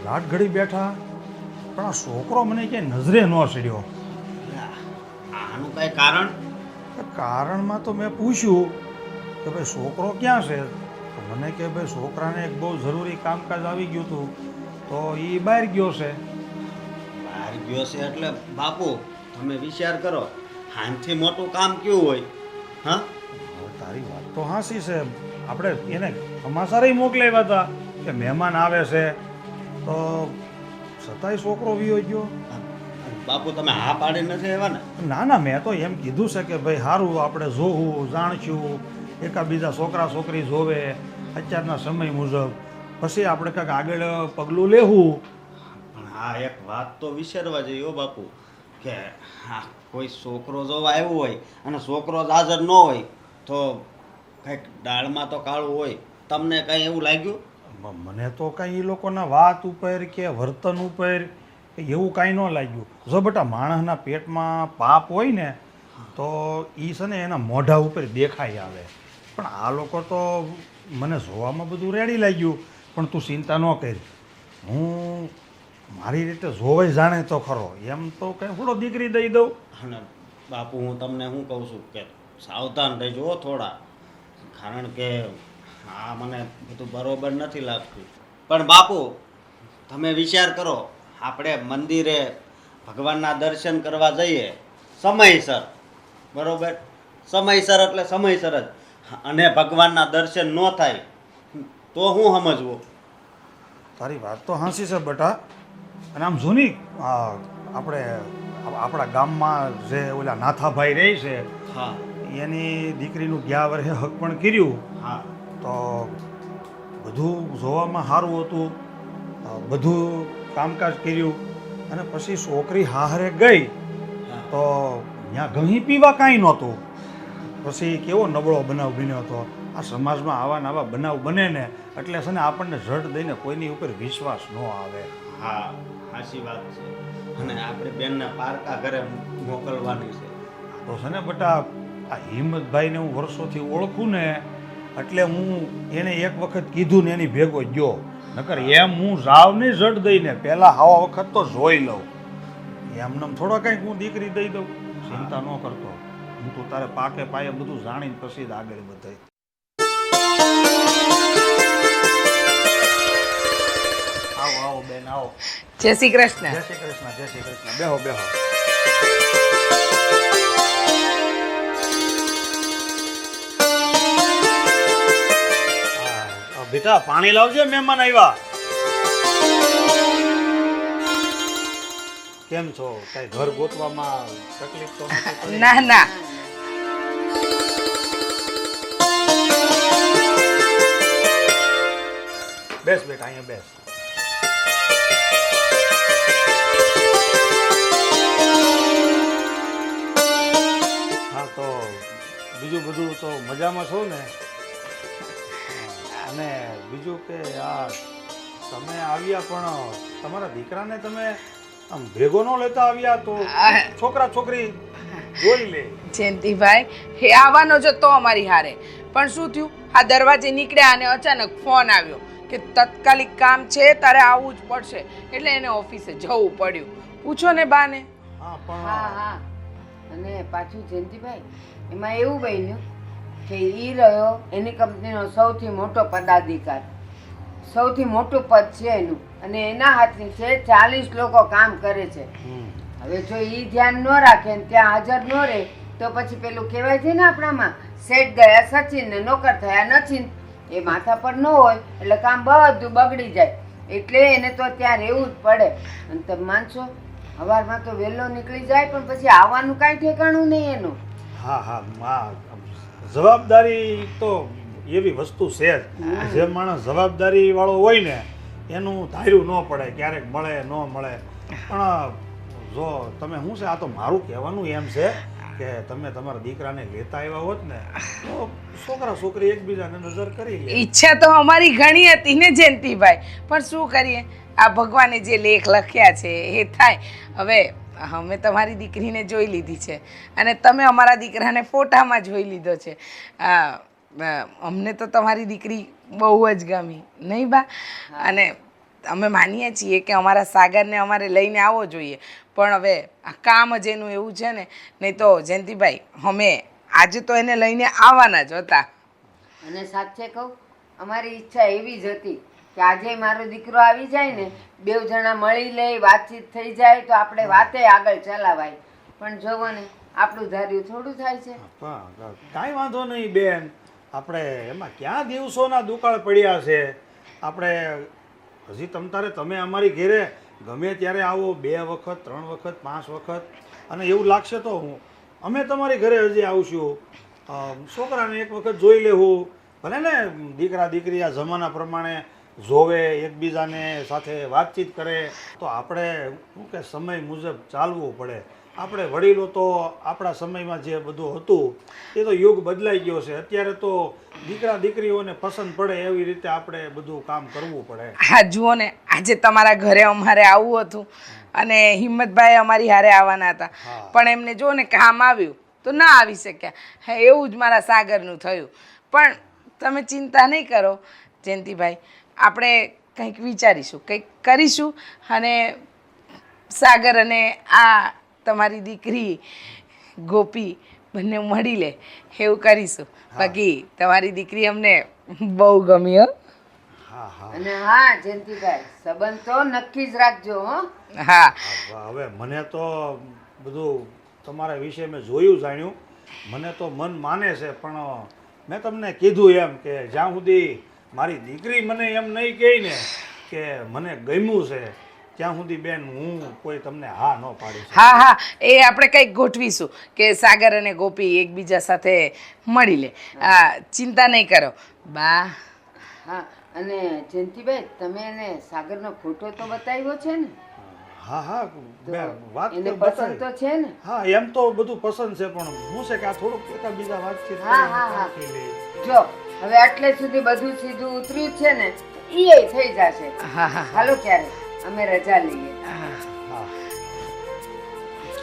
રાત ઘડી બેઠા, પણ આ છોકરો મને ક્યાંય નજરે ન ચડ્યો. આનું કઈ કારણ? કારણમાં તો મેં પૂછ્યું કે ભાઈ છોકરો ક્યાં છે, તો મને કે ભાઈ છોકરાને એક બહુ જરૂરી કામકાજ આવી ગયું હતું તો એ બહાર ગયો છે. બહાર ગયો છે એટલે બાપુ તમે વિચાર કરો, આનાથી મોટું કામ કેવું હોય? હા, હવે તારી વાત તો હાસી છે. આપણે એને સમાચારે મોકલાવ્યા હતા કે મહેમાન આવે છે, તો છતાંય છોકરો વિયો ગયો. બાપુ તમે હા પાડી નથી એવા ને? ના ના, મેં તો એમ કીધું છે કે ભાઈ સારું આપણે જોવું જાણશું, એકાબીજા છોકરા છોકરી જોવે અત્યારના સમય મુજબ, પછી આપણે કંઈક આગળ પગલું લેવું. પણ હા એક વાત તો વિચારવા જોઈએ હો બાપુ, કે હા કોઈ છોકરો જોવા આવ્યો હોય અને છોકરો જ હાજર ન હોય તો કંઈક દાળમાં તો કાળું હોય. તમને કંઈ એવું લાગ્યું? મને તો કાંઈ એ લોકોના વાત ઉપર કે વર્તન ઉપર એવું કાંઈ ન લાગ્યું. જો બેટા માણસના પેટમાં પાપ હોય ને તો એ છે ને એના મોઢા ઉપર દેખાઈ આવે. પણ આ લોકો તો મને જોવામાં બધું રેડી લાગ્યું, પણ તું ચિંતા ન કરી, હું મારી રીતે જોવાય જાણે તો ખરો, એમ તો કંઈ થોડો દીકરી દઈ દઉં. અને બાપુ હું તમને શું કહું છું કે સાવધાન રહેજો હો થોડા, કારણ કે હા મને બધું બરોબર નથી લાગતું. પણ બાપુ તમે વિચાર કરો, આપણે મંદિરે ભગવાનના દર્શન કરવા જઈએ સમયસર, બરોબર? સમયસર એટલે સમયસર જ, અને ભગવાનના દર્શન ન થાય તો હું સમજવું? તારી વાત તો હાંસી છે બેટા. અને આમ જૂની આપણે આપણા ગામમાં જે ઓલા નાથાભાઈ રહે છે, હા એની દીકરીનું ગયા વર્ષે હક પણ કર્યું. હા તો બધું જોવામાં સારું હતું, બધું કામકાજ કર્યું, અને પછી છોકરી હારે ગઈ તો ત્યાં ઘણી પીવા કાંઈ નહોતું. પછી કેવો નબળો બનાવ બન્યો હતો. આ સમાજમાં આવા નવા બનાવ બને ને એટલે છે ને આપણને ઝટ દઈને કોઈની ઉપર વિશ્વાસ ન આવે. હા સાચી વાત છે. અને આપણે બેનને પારકા ઘરે મોકલવાની છે. તો છે ને બેટા, આ હિંમતભાઈને હું વર્ષોથી ઓળખું ને એટલે હું એને એક વખત કીધું ને એની ભેગો ગયો, નકર એમ હું જાવ નહીં ઝટ દઈને, પહેલાં આવા વખત તો જોઈ લઉં. એમને થોડો કંઈક હું દીકરી દઈ દઉં, ચિંતા ન કરતો. હું તો તારે પાકે પાયે બધું જાણીને પછી જ આગળ બધાય. આવો આવો બેન આવો. જય શ્રી કૃષ્ણ. જય શ્રી કૃષ્ણ, જય શ્રી કૃષ્ણ. બેહો બેહો. બેટા પાણી લાવજો, મહેમાન આવ્યા. કેમ છો? કઈ ઘર ગોતવામાં તકલીફ તો નથી પડી? ના ના, બેસ બેટા, અહીંયા બેસ. હા તો બીજું બધું તો મજામાં છો ને? અને બીજું કે આ તમે આવ્યા પણ તમારા દીકરાને તમે આમ ભેગો ન લેતા આવ્યા તો છોકરા છોકરી જોઈ લે. જયંતિભાઈ એ આવવાનો જ હતો અમારી હારે, પણ શું થયું, આ દરવાજે નીકળ્યા અને અચાનક ફોન આવ્યો કે તત્કાલિક કામ છે તારે આવવું જ પડશે, એટલે એને ઓફિસે જવું પડ્યું. પૂછો ને બાને. હા હા પણ હા અને પાછું જયંતિભાઈ એમાં એવું બન્યું કે એ રહ્યો એની કંપનીનો સૌથી મોટો પદાધિકાર, સૌથી મોટું પદ છે એનું, અને એના હાથની છે 40 લોકો કામ કરે છે. હવે જો એ ધ્યાન ન રાખે ને ત્યાં હાજર ન રહે તો પછી પેલું કહેવાય છે ને આપણામાં, શેઠ ગયા સચિન ને નોકર થયા નચિન. એ માથા પર ન હોય એટલે કામ બધું બગડી જાય, એટલે એને તો ત્યાં રહેવું જ પડે. અને તમે માનશો સવારમાં તો વહેલો નીકળી જાય પણ પછી આવવાનું કાંઈ ઠેકાણું નહીં એનું. હા હા જવાબદારી તો એવી વસ્તુ છે જ. જે માણસ જવાબદારી વાળો હોય ને એનું ધાર્યું ન પડે, ક્યારેક મળે ન મળે. પણ જો તમે શું છે, આ તો મારું કહેવાનું એમ છે કે તમે તમારા દીકરાને લેતા આવ્યા હોત ને તો છોકરા છોકરી એકબીજાને નજર કરી લે. ઈચ્છા તો અમારી ઘણી હતી ને જયંતિભાઈ, પણ શું કરીએ, આ ભગવાને જે લેખ લખ્યા છે એ થાય. હવે અમે તમારી દીકરીને જોઈ લીધી છે અને તમે અમારા દીકરાને ફોટામાં જોઈ લીધો છે. અમને તો તમારી દીકરી બહુ જ ગમી નહીં બા, અને અમે માનીએ છીએ કે અમારા સાગરને અમારે લઈને આવવો જોઈએ, પણ હવે આ કામ જ એનું એવું છે ને, નહીં તો જયંતિભાઈ અમે આજે તો એને લઈને આવવાના જ હતા. અને સાચે કહું અમારી ઈચ્છા એવી જ હતી કે આજે મારો દીકરો આવી જાય ને, 2 જણા મળી લે, વાતચીત થઈ જાય તો આપણે વાતે આગળ ચલાવાય. પણ જોવો ને આપણું ધાર્યું થોડું થાય છે. કાંઈ વાંધો નહીં બેન, આપણે એમાં ક્યાં દિવસોના દુકાળ પડ્યા છે. આપણે હજી તમતારે તમે અમારી ઘેરે ગમે ત્યારે આવો, 2 વખત 3 વખત 5 વખત, અને એવું લાગશે તો અમે તમારી ઘરે હજી આવશું. છોકરાને એક વખત જોઈ લેવું, ભલે ને દીકરા દીકરી આ જમાના પ્રમાણે જોવે, એકબીજાને સાથે વાતચીત કરે, તો આપણે શું કે સમય મુજબ ચાલવું પડે. આપણે વડીલો તો આપણા સમયમાં જે બધું હતું એ તો યુગ બદલાઈ ગયો છે. અત્યારે તો દીકરા દીકરીઓને પસંદ પડે એવી રીતે આપણે બધું કામ કરવું પડે. હા જુઓ ને, આજે તમારા ઘરે અમારે આવવું હતું અને હિંમતભાઈ અમારી હારે આવવાના હતા, પણ એમને જો ને કામ આવ્યું તો ના આવી શક્યા. હા એવું જ મારા સાગરનું થયું. પણ તમે ચિંતા નહીં કરો જયંતિભાઈ, આપણે કંઈક વિચારીશું, કંઈક કરીશું, અને સાગર અને આ તમારી દીકરી ગોપી બંને મળી લે એવું કરીશું. બાકી તમારી દીકરી અમને બહુ ગમી હો. હા હા અને હા જયંતિભાઈ સંબંધ તો નક્કી જ રાખજો હો. હા હવે મને તો બધું તમારા વિશે મેં જોયું જાણ્યું, મને તો મન માને છે. પણ મેં તમને કીધું એમ કે જ્યાં સુધી મારી દીકરી મને એમ નહીં કહે ને કે મને ગમ્યું છે ત્યાં સુધી બેન હું કોઈ તમને હા ન પાડીશ. હા હા એ આપણે કંઈક ગોઠવીશું કે સાગર અને ગોપી એકબીજા સાથે મળી લે. ચિંતા નહીં કરો બા. હા અને જયંતિભાઈ તમે એને સાગરનો ફોટો તો બતાવ્યો છે ને? હા હા મેં વાત એને તો પસંદ બતાવી. તો છે ને? હા એમ તો બધું પસંદ છે, પણ શું છે કે આ થોડુંક એકાબીજા વાતચીત હા, કરીને હા, હા. રાખી લે. જો હવે આટલે સુધી બધું સીધું ઉતર્યું છે ને, ઈ થઈ જશે. હા હા હાલો ક્યારે અમે રજા લઈએ. હા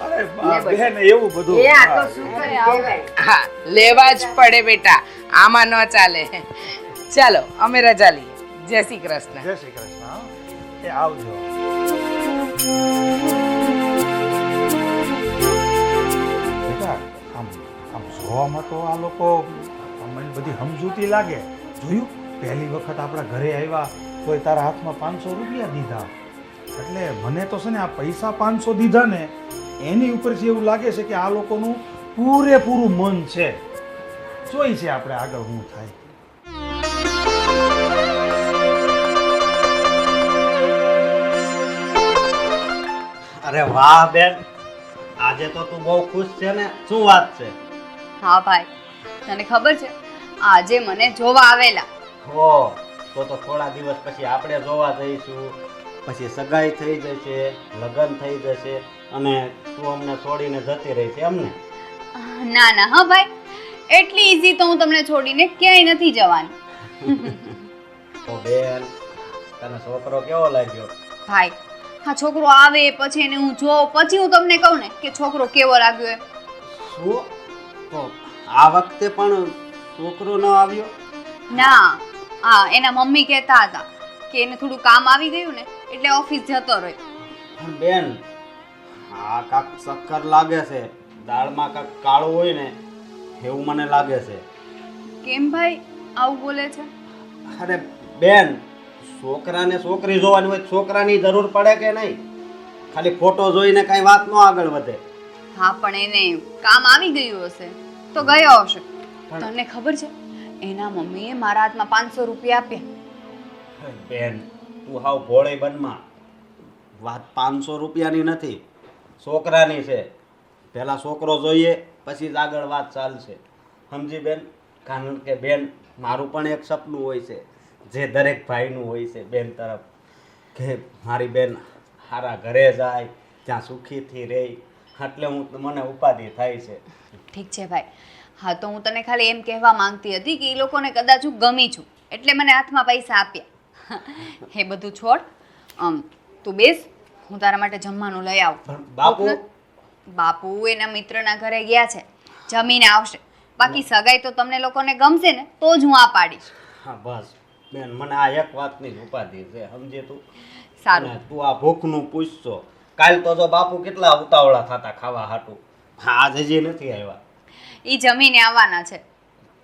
અરે લે બધા. બેન એવું બધું એ આ તો હા. શું કરી કહેવાય. હા લેવા જ પડે બેટા, આમાં ન ચાલે. ચાલો અમે રજા લઈએ. જય શ્રી કૃષ્ણ. જય શ્રી કૃષ્ણ. હા. એ આવજો. બેટા આમ આમ જોવામાં તો આ લોકો મને બધી સમજૂતી લાગે. જોયું પહેલી વખત આપણા ઘરે આવ્યા તોય તારા હાથમાં 500 રૂપિયા દીધા, એટલે મને તો છે ને આ પૈસા 500 દીધા ને એની ઉપરથી એવું લાગે છે કે આ લોકોનું પૂરેપૂરું મન છે. જોઈ છે આપણે આગળ શું થાય. અરે વાહ બેન, આજે તો તું બહુ ખુશ છે ને, શું વાત છે? હા ભાઈ, તને ખબર છે આજે મને જોવા આવેલા. હો તો થોડા દિવસ પછી આપણે જોવા જઈશું, પછી સગાઈ થઈ જશે, લગ્ન થઈ જશે, અને તું અમને છોડીને જતી રહી છે એમને? ના ના હા ભાઈ, એટલી ઈઝી તો હું તમને છોડીને ક્યાંય નથી જવાની. તો બેન તને છોકરો કેવો લાગ્યો? ભાઈ હા છોકરો આવે પછી એને હું જોઉં પછી હું તમને કહું ને કે છોકરો કેવો લાગ્યો એમ. શું? તો આ વખતે પણ છોકરો ન આવ્યો? ના હા એના મમ્મી કહેતા હતા કે એને થોડું કામ આવી ગયું ને એટલે ઓફિસ જતો રહ્યો. પણ બેન આ કાક ચક્કર લાગે છે, દાળમાં કાક કાળું હોય ને એવું મને લાગે છે. કેમ ભાઈ આવું બોલે છે? અરે બેન, છોકરાને છોકરી જોવાની હોય છોકરાની જરૂર પડે કે નહીં? ખાલી ફોટો જોઈને કાંઈ વાત ન આગળ વધે. હા પણ એને કામ આવી ગયું હશે તો ગયો હશે. તને ખબર છે એના મમ્મીએ મારા હાથમાં 500 રૂપિયા આપ્યા. બેન તું હાવ ભોળી બનમાં. વાત 500 રૂપિયાની નથી, છોકરાની છે. પહેલાં છોકરો જોઈએ પછી જ આગળ વાત ચાલશે, સમજી બેન? કારણ કે બેન મારું પણ એક સપનું હોય છે જે દરેક ભાઈનું હોય છે બેન તરફ, કે મારી બેન સારા ઘરે જાય, ત્યાં સુખીથી રહે. એટલે મને ઉપાધિ થાય છે. ઠીક છે ભાઈ. હા તો હું તને ખાલી એમ કહેવા માંગતી હતી કે એ લોકોને કદાચ હું ગમી છું એટલે મને હાથમાં પૈસા આપ્યા. એ બધું છોડ, તું બેસ, હું તારા માટે જમવાનું લઈ આવું. પણ બાપુ બાપુ એના મિત્રના ઘરે ગયા છે, જમીને આવશે. બાકી સગાઈ તો તમને લોકોને ગમશે ને તો જ હું આ પાડીશ. હા બસ બેન, મને આ એક વાતની જ ઉપાધિ છે, સમજે તું? સારું. અને તું આ ભૂખનું પૂછશો. કાલ તો જો બાપુ કેટલા ઉતાવળા થતા ખાવા હાટું, આજ હજી નથી આવ્યા. એ જમીને આવવાના છે,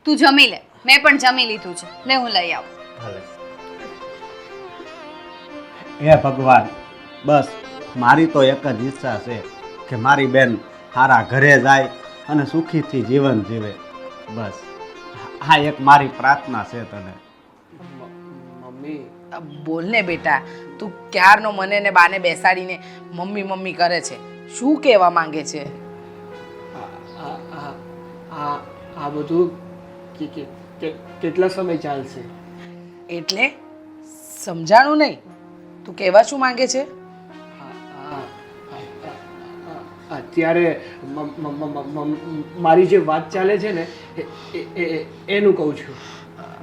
તું જમી લે. મેં પણ જમી લીધું છે, લે હું લઈ આવું. ભલે. હે ભગવાન, બસ મારી તો એક જ ઈચ્છા છે કે મારી બેન સારા ઘરે જાય અને સુખીથી જીવન જીવે. બસ આ એક મારી પ્રાર્થના છે તને. મમ્મી બોલ ને બેટા, તું ક્યારનો મને ને બાને બેસાડીને મમ્મી મમ્મી કરે છે. શું કહેવા માંગે છે? આ બધું કેટલા સમય ચાલશે? એટલે સમજાણું નહીં, તું કહેવા શું માંગે છે? અત્યારે મારી જે વાત ચાલે છે ને એનું કહું છું.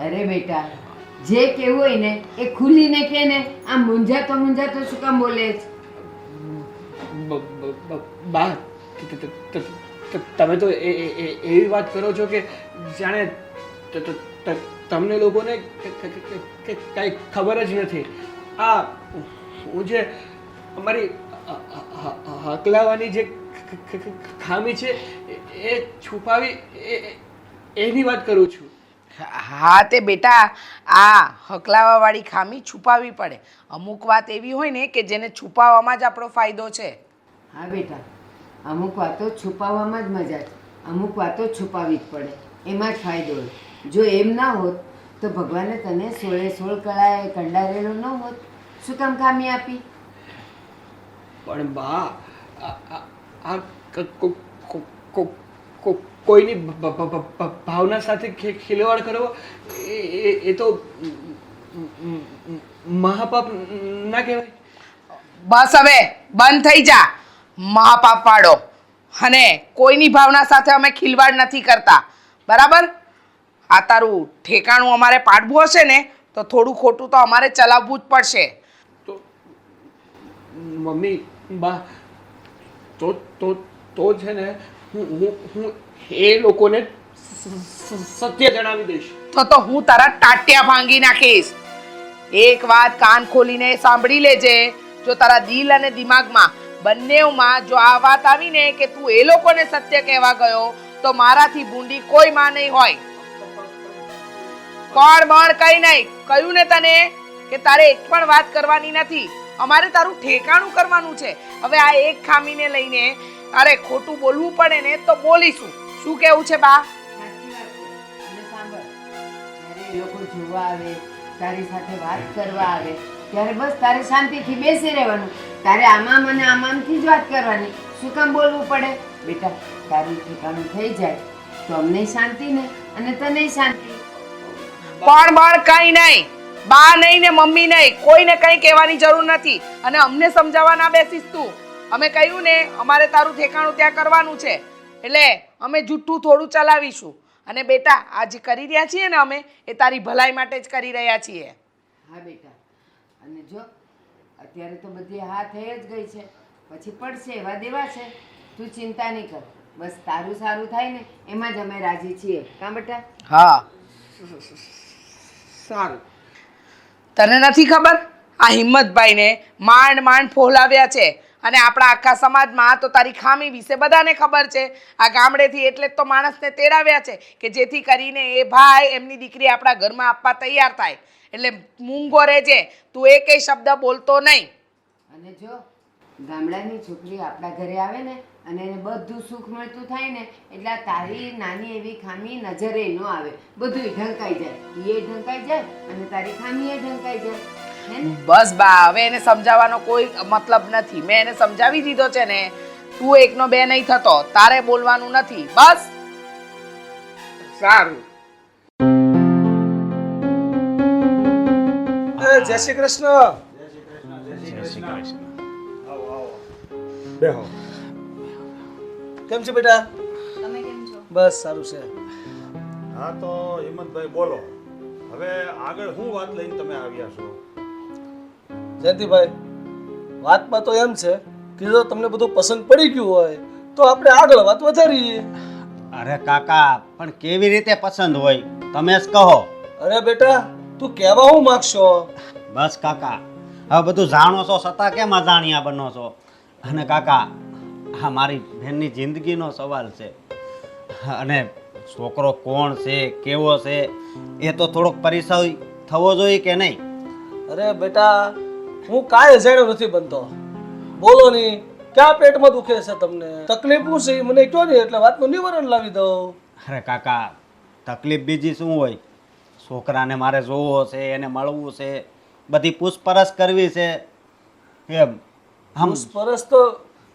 અરે બેટા, જે કહેવું હોય ને એ ખુલીને કે ને, આમ મૂંઝાતો શું કામ બોલે છે? બા, તમે તો એવી વાત કરો છો કે જાણે તમને લોકોને કાંઈ ખબર જ નથી. આ હું જે અમારી હકલાવાની જે ખામી છે એ છુપાવી એની વાત કરું છું. હા તે બેટા, આ હકલાવાવાળી ખામી છુપાવવી પડે. અમુક વાત એવી હોય ને કે જેને છુપાવવામાં જ આપણો ફાયદો છે. હા બેટા, અમુક વાતો છુપાવવામાં જ મજા છે, અમુક વાતો છુપાવવી જ પડે, એમાં જ ફાયદો હોય. જો એમ ના હોત તો ભગવાને તને 16 કળાએ કંડારેલો ન હોત. શું કામ ખામી આપી? પણ બા, આ કોઈની ભાવના સાથે ખિલવાડ કરવો એ તો મહાપાપ ના કહેવાય? બસ હવે બંધ થઈ જા મહાપાપ વાળો. અને કોઈની ભાવના સાથે અમે ખિલવાડ નથી કરતા, બરાબર? આ તારું ઠેકાણું અમારે પાડવું હશે ને તો થોડું ખોટું તો અમારે ચલાવવું જ પડશે. તો મમ્મી, બા, તો છે ને હું એ લોકોને સત્ય જણાવી દઈશ. તો હું તારા ટાટિયા ભાંગી નાખીશ. એક વાત કાન ખોલીને સાંભળી લેજે. જો તારા દિલ અને દિમાગમાં બંનેમાં જો આ વાત આવી ને કે તું એ લોકોને સત્ય કહેવા ગયો તો મારાથી ભૂંડી કોઈ માં નહીં હોય. પણ કઈ નહીં કહ્યું ને તને કે તારે એક પણ વાત કરવાની નથી. અમારે તારું ઠેકાણું કરવાનું છે. હવે આ એક ખામીને લઈને અરે ખોટું બોલવું પડે ને તો બોલીશું. શું કેવું છે બા? સાચી વાત છે. અને સાંભળ, જ્યારે એ લોકો જોવા આવે, તારી સાથે વાત કરવા આવે ત્યારે બસ તારે શાંતિથી બેસી રહેવાનું. તારે આમામ અને આમામથી જ વાત કરવાની. શું કામ બોલવું પડે? બેટા, તારું ઠેકાણું થઈ જાય તો અમને શાંતિ ને અને તને શાંતિ. પણ કઈ નહીં, બા નહીં ને મમ્મી નહીં, કોઈને કઈ કહેવાની જરૂર નથી. અને અમને સમજાવવા ના બેસીશ તું. અમે કહ્યું ને અમારે તારું ઠેકાણું ત્યાં કરવાનું છે એટલે અમે જુઠ્ઠું થોડું ચલાવીશું. અને બેટા, આ જે કરી રહ્યા છીએ ને અમે એ તારી ભલાઈ માટે જ કરી રહ્યા છીએ. હા બેટા, અને જો અત્યારે તો બધી હા થઈ જ ગઈ છે, પછી પડશે એવા દેવા છે. તું ચિંતા નહીં કર, બસ તારું સારું થાય ને એમાં જ અમે રાજી છીએ. કાં બેટા? હા, સારું. તને નથી ખબર આ હિંમતભાઈને માંડ માંડ ફોલાવ્યા છે, અને આપણા આખા સમાજમાં તો તારી ખામી વિશે બધાને ખબર છે. આ ગામડેથી એટલે જ તો માણસને તેડાવ્યા છે કે જેથી કરીને એ ભાઈ એમની દીકરી આપણા ઘરમાં આપવા તૈયાર થાય. એટલે મૂંગો રહેજે, તું એકેય શબ્દ બોલતો નહીં. અને જો ગામડાની છોકરી આપણા ઘરે આવે ને અને એને બધું સુખ મળતું થાય ને એટલે આ તારી નાની એવી ખામી નજરે ન આવે, બધું ઢંકાઈ જાય, એ ઢંકાઈ જાય અને તારી ખામી એ ઢંકાઈ જાય. હે ને? બસ બા, હવે એને સમજાવવાનો કોઈ મતલબ નથી. મેં એને સમજાવી દીધો છે ને, તું એકનો બે નહીં થતો, તારે બોલવાનું નથી. બસ સારું. જય શ્રી કૃષ્ણ. જય શ્રી કૃષ્ણ. બેહો. કેમ છે બેટા? તમે કેમ છો? બસ સારું છે. હા તો હિંમતભાઈ બોલો, હવે આગળ શું વાત લઈને તમે આવ્યા છો? જયંતિભાઈ, વાતમાં તો એમ છે કે જો તમને બધું પસંદ પડી ગયું હોય તો આપણે આગળ વાત વધારીએ. અરે કાકા, પણ કેવી રીતે પસંદ હોય તમે જ કહો. અરે બેટા, તું કહેવા હું માગશો? બસ કાકા, હવે બધું જાણો છો છતાં કેમ અજાણ્યા બનો છો? અને કાકા, આ મારી બહેનની જિંદગીનો સવાલ છે, અને છોકરો કોણ છે, કેવો છે, એ તો થોડોક પરિચય થવો જોઈએ કે નહીં? અરે બેટા, હું કાંઈ અજાણ્યો નથી બનતો. બોલો નહીં, ક્યાં પેટમાં દુખે છે તમને? તકલીફ શું છે એ મને કહો ને, એટલે વાતનું નિવારણ લાવી દઉં. અરે કાકા, તકલીફ બીજી શું હોય? છોકરાને મારે જોવો છે, એને મળવું છે, બધી પૂછપરછ કરવી છે. એમ આમ પરસ તો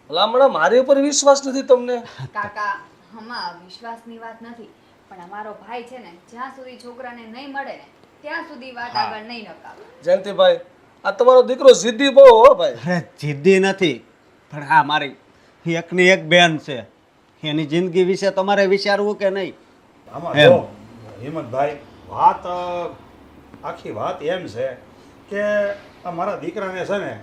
લામડા મારી ઉપર વિશ્વાસ નથી તમને? કાકા, આમાં વિશ્વાસની વાત નથી, પણ અમારો ભાઈ છે ને, જ્યાં સુધી છોકરાને નહીં મળે ને ત્યાં સુધી વાત આગળ નહીં નકાવે. જયંતિભાઈ, આ તમારો દીકરો જિદ્દી બહુ હો ભાઈ. અરે જિદ્દી નથી, પણ આ મારી એકની એક બેન છે, એની જિંદગી વિશે તમારે વિચારવું કે નહીં? આમાં એમ. જો હિંમતભાઈ, વાત આખી વાત એમ છે કે આ મારા દીકરાને છે ને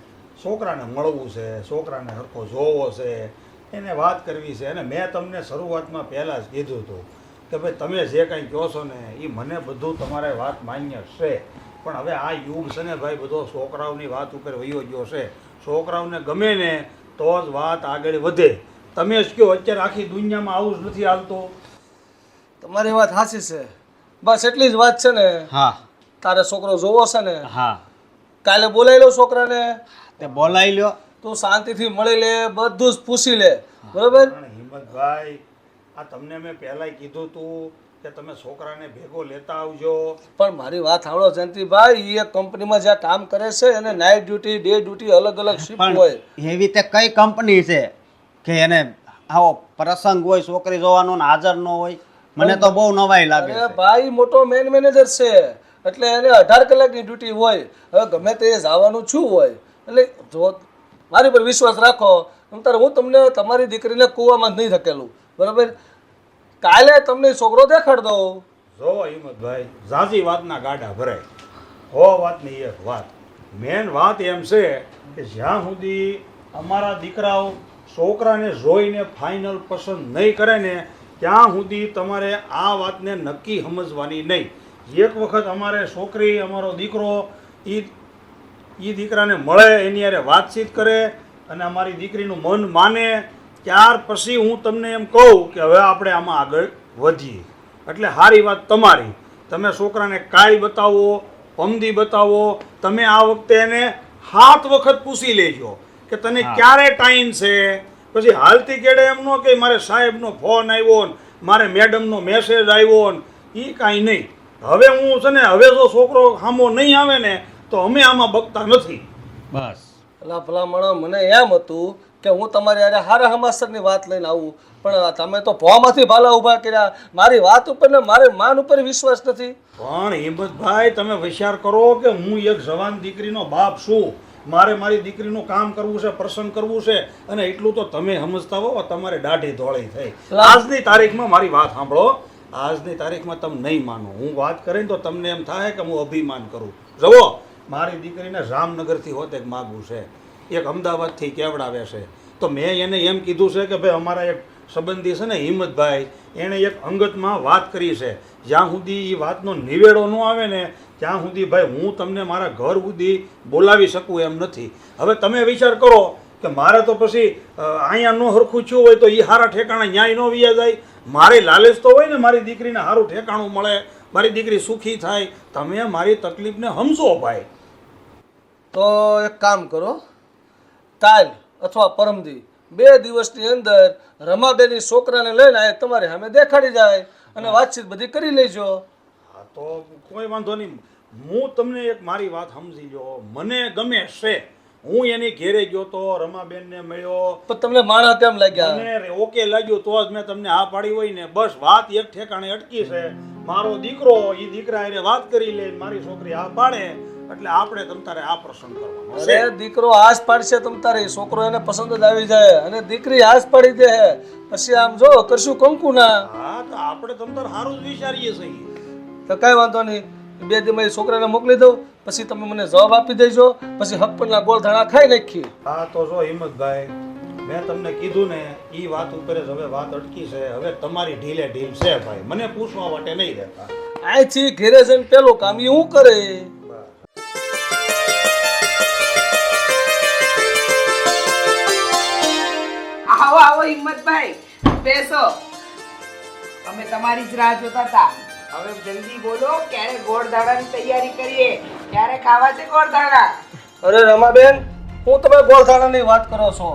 છોકરાને મળવું છે, છોકરાને હરખો જોવો છે, એને વાત કરવી છે. અને મેં તમને શરૂઆતમાં પહેલાં જ કીધું હતું કે ભાઈ તમે જે કંઈ કહો છો ને એ મને બધું તમારે વાત માન્ય છે, પણ હવે આ યુગ છે ને ભાઈ બધો છોકરાઓની વાત ઉપર વયો ગયો છે. છોકરાઓને ગમે ને તો જ વાત આગળ વધે. તમે જ કહો, અત્યારે આખી દુનિયામાં આવું જ નથી હાલતું. તમારી વાત સાચી છે. બસ એટલી જ વાત છે ને. હા તારે છોકરો જોવો છે ને, હા, કાલે બોલાવી લો છોકરાને. તે બોલાવી લ્યો. તું શાંતિથી મળી લે, બધું જ પૂછી લે, બરોબર? પણ હિંમતભાઈ, આ તમને મેં પહેલાંય કીધું હતું કે તમે છોકરાને ભેગો લેતા આવજો. પણ મારી વાત સાંભળો જયંતિભાઈ, એ કંપનીમાં જ્યાં કામ કરે છે એને નાઇટ ડ્યુટી, ડે ડ્યુટી અલગ અલગ શિફ્ટ હોય. પણ એવી તે કઈ કંપની છે કે એને આવો પ્રસંગ હોય છોકરી જોવાનો ને હાજર ન હોય? મને તો બહુ નવાઈ લાગે અરે છે. ભાઈ, મોટો મેન મેનેજર છે, એટલે એને 18 કલાકની ડ્યુટી હોય. હવે ગમે તે જવાનું છું હોય, એટલે જો મારી પર વિશ્વાસ રાખો. નહીંતર હું તમને તમારી દીકરીને કૂવામાં જ નહીં ધકેલું, બરોબર? કાલે તમને છોકરો દેખાડ દઉં. જો હિંમતભાઈ, ઝાઝી વાતના ગાડા ભરાય, હો વાતની એક વાત. મેન વાત એમ છે કે જ્યાં સુધી અમારા દીકરાઓ છોકરાને જોઈને ફાઇનલ પસંદ નહીં કરે ને ત્યાં સુધી તમારે આ વાતને નક્કી સમજવાની નહીં. એક વખત અમારે છોકરી, અમારો દીકરો એ દીકરાને મળે, એની હારે વાતચીત કરે અને અમારી દીકરીનું મન માને, ત્યાર પછી હું તમને એમ કહું કે હવે આપણે આમાં આગળ વધીએ. એટલે સારી વાત તમારી. તમે છોકરાને કાલ બતાવો, પમદી બતાવો, તમે આ વખતે એને 7 વખત પૂછી લેજો કે તને ક્યારે ટાઈમ છે. પછી હાલતી કેડે એમ ન કે મારે સાહેબનો ફોન આવ્યો ને મારે મેડમનો મેસેજ આવ્યો ને, એ કાંઈ નહીં. હવે હું છે ને, હવે જો છોકરો સામો નહીં આવે ને તો અમે આમાં બકતા નથી. બસ ભલા ભલામણ, મને એમ હતું કે હું તમારી હારે હારા હમાસરની વાત લઈને આવું, પણ તમે તો ભોમાંથી ભાલા ઊભા કર્યા. મારી વાત ઉપર ને મારી માન ઉપર વિશ્વાસ નથી. પણ હિંમતભાઈ, તમે વિચાર કરો કે હું એક જવાન દીકરીનો બાપ છું, મારે મારી દીકરીનું કામ કરવું છે, પ્રસન્ન કરવું છે, અને એટલું તો તમે સમજતા હો, તમારે દાઢી ધોળી થઈ. આજની તારીખમાં મારી વાત સાંભળો, આજની તારીખમાં તમે નહીં માનો, હું વાત કરીને તો તમને એમ થાય કે હું અભિમાન કરું. જુઓ, મારી દીકરીને જામનગરથી હોતે માગવું છે, એક અમદાવાદથી કેવડાવે છે. તો મેં એને એમ કીધું છે કે ભાઈ અમારા એક સંબંધી છે ને હિંમતભાઈ, એણે એક અંગતમાં વાત કરી છે. જ્યાં સુધી એ વાતનો નિવેડો ન આવે ને ત્યાં સુધી ભાઈ હું તમને મારા ઘર સુધી બોલાવી શકું એમ નથી. હવે તમે વિચાર કરો કે મારે તો પછી અહીંયા ન હરખું થયું હોય તો એ સારા ઠેકાણે ન્યાય ન વ્યા જાય. મારી લાલચ તો હોય ને મારી દીકરીને સારું ઠેકાણું મળે, મારી દીકરી સુખી થાય. તમે મારી તકલીફને સમજો ભાઈ. તો એક કામ કરો, કાલ અથવા પરમદી 2 દિવસની અંદર રમાબેનની છોકરાને લઈને આ તમારે સામે દેખાડી જાય અને વાતચીત બધી કરી લેજો. હા તો કોઈ વાંધો નહીં. હું તમને એક મારી વાત સમજી લો, મને ગમે છે. હું એની ઘેરે ગયો તો રમાબેનને મળ્યો, પણ તમને માણા કેમ લાગ્યા? મને ઓકે લાગ્યું તો જ મેં તમને આ પાડી હોય ને. બસ વાત એક ઠેકાણે અટકી છે. મારો દીકરો એ દીકરા એને વાત કરી લે, મારી છોકરી આ પાડે એટલે આપણે તમ તારે આ પ્રસંગ કરવાનો છે. અરે દીકરો આસ પાડશે તમ તારે, છોકરો એને પસંદ જ આવી જાય અને દીકરી આસ પાડી દે પછી આમ જો કરશું કંકુ ના. હા તો આપણે તમ તારે સારું જ વિચારીએ છીએ. તો કઈ વાંધો નહીં, 2 દિવસ છોકરાને મોકલી દઉં પછી તમે મને જવાબ આપી દેજો, પછી હકપણના ગોળ ધાણા ખાઈ નાખી. હા તો જો હિંમતભાઈ, મેં તમને કીધું ને એ વાત ઉપર જ હવે વાત અટકી છે. હવે તમારી ઢીલે ઢીલ છે ભાઈ, મને પૂછવા માટે નહીં રહેતા. અહીંથી ઘેરે જઈને પેલું કામ એ હું કરે. આવો આવો હિંમતભાઈ, બેસો. અમે તમારી જ રાહ જોતા હતા. હવે જલ્દી બોલો, ક્યારે ગોળધાણાની તૈયારી કરીએ, ક્યારે ખાવા છે ગોળધાણા? અરે રમાબેન, હું તમે ગોળધાણાની વાત કરો છો?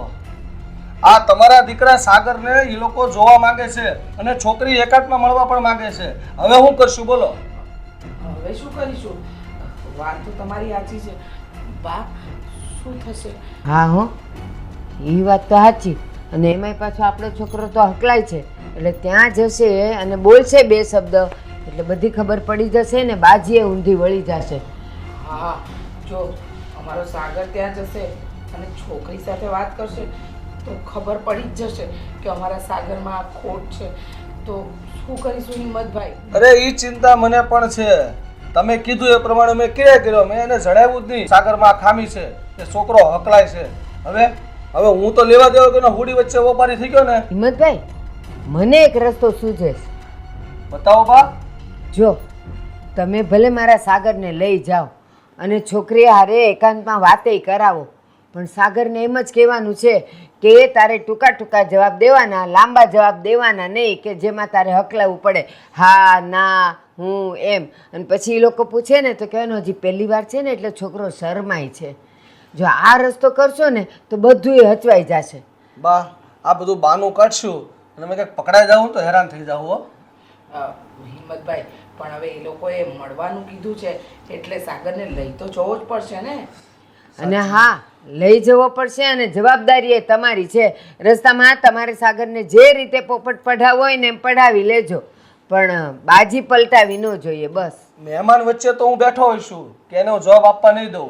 આ તમારા દીકરા સાગરને એ લોકો જોવા માંગે છે અને છોકરી એકાંતમાં મળવા પણ માંગે છે. હવે હું કરશું બોલો? હવે શું કરીશું? વાત તો તમારી સાચી છે. બા, શું થશે? હા હો, એ વાત તો સાચી. અને એમાંય પાછો આપણો છોકરો તો હકલાય છે, એટલે ત્યાં જશે અને બોલશે 2 શબ્દ એટલે બધી ખબર પડી જશે ને બાજીએ ઊંધી વળી જશે. હા, જો અમારો સાગર ત્યાં જશે અને છોકરી સાથે વાત કરશે તો ખબર પડી જ જશે કે અમારા સાગરમાં આ ખોટ છે. તો શું કરીશું હિંમતભાઈ? અરે એ ચિંતા મને પણ છે. તમે કીધું એ પ્રમાણે મેં ક્રિયા કર્યો, મેં એને જણાવ્યું જ નહીં સાગરમાં ખામી છે, એ છોકરો હકલાય છે. હવે હું તો લેવા દેવા કે હોડી વચ્ચે વેપારી થઈ ગયો ને. હિંમતભાઈ, મને એક રસ્તો સૂઝે છે. બતાવો બા. જો તમે ભલે મારા સાગરને લઈ જાઓ અને છોકરી હારે એકાંતમાં વાતે કરાવો, પણ સાગરને એમ જ કહેવાનું છે કે તારે ટૂંકા ટૂંકા જવાબ દેવાના, લાંબા જવાબ દેવાના નહીં કે જેમાં તારે હકલાવવું પડે, હા ના હું એમ. અને પછી એ લોકો પૂછે ને તો કહેવાનું હજી પહેલી વાર છે ને એટલે છોકરો શરમાય છે. જો આ રસ્તો કરશો ને તો બધું એ હચવાઈ જશે. બા, આ બધું બાનું કાઢશું અને મેં કંઈક પકડાઈ જાઉં તો હેરાન થઈ જાઉં હો. હિંમતભાઈ, પણ હવે એ લોકોએ મળવાનું કીધું છે એટલે સાગરને લઈ તો જવો જ પડશે ને. અને હા, લઈ જવો પડશે અને જવાબદારી એ તમારી છે. રસ્તામાં તમારે સાગરને જે રીતે પોપટ પઢાવવો હોય ને એમ પઢાવી લેજો, પણ બાજી પલટાવી ન જોઈએ. બસ મહેમાન વચ્ચે તો હું બેઠો હોઈશું કે એનો જવાબ આપવા નહીં દઉં,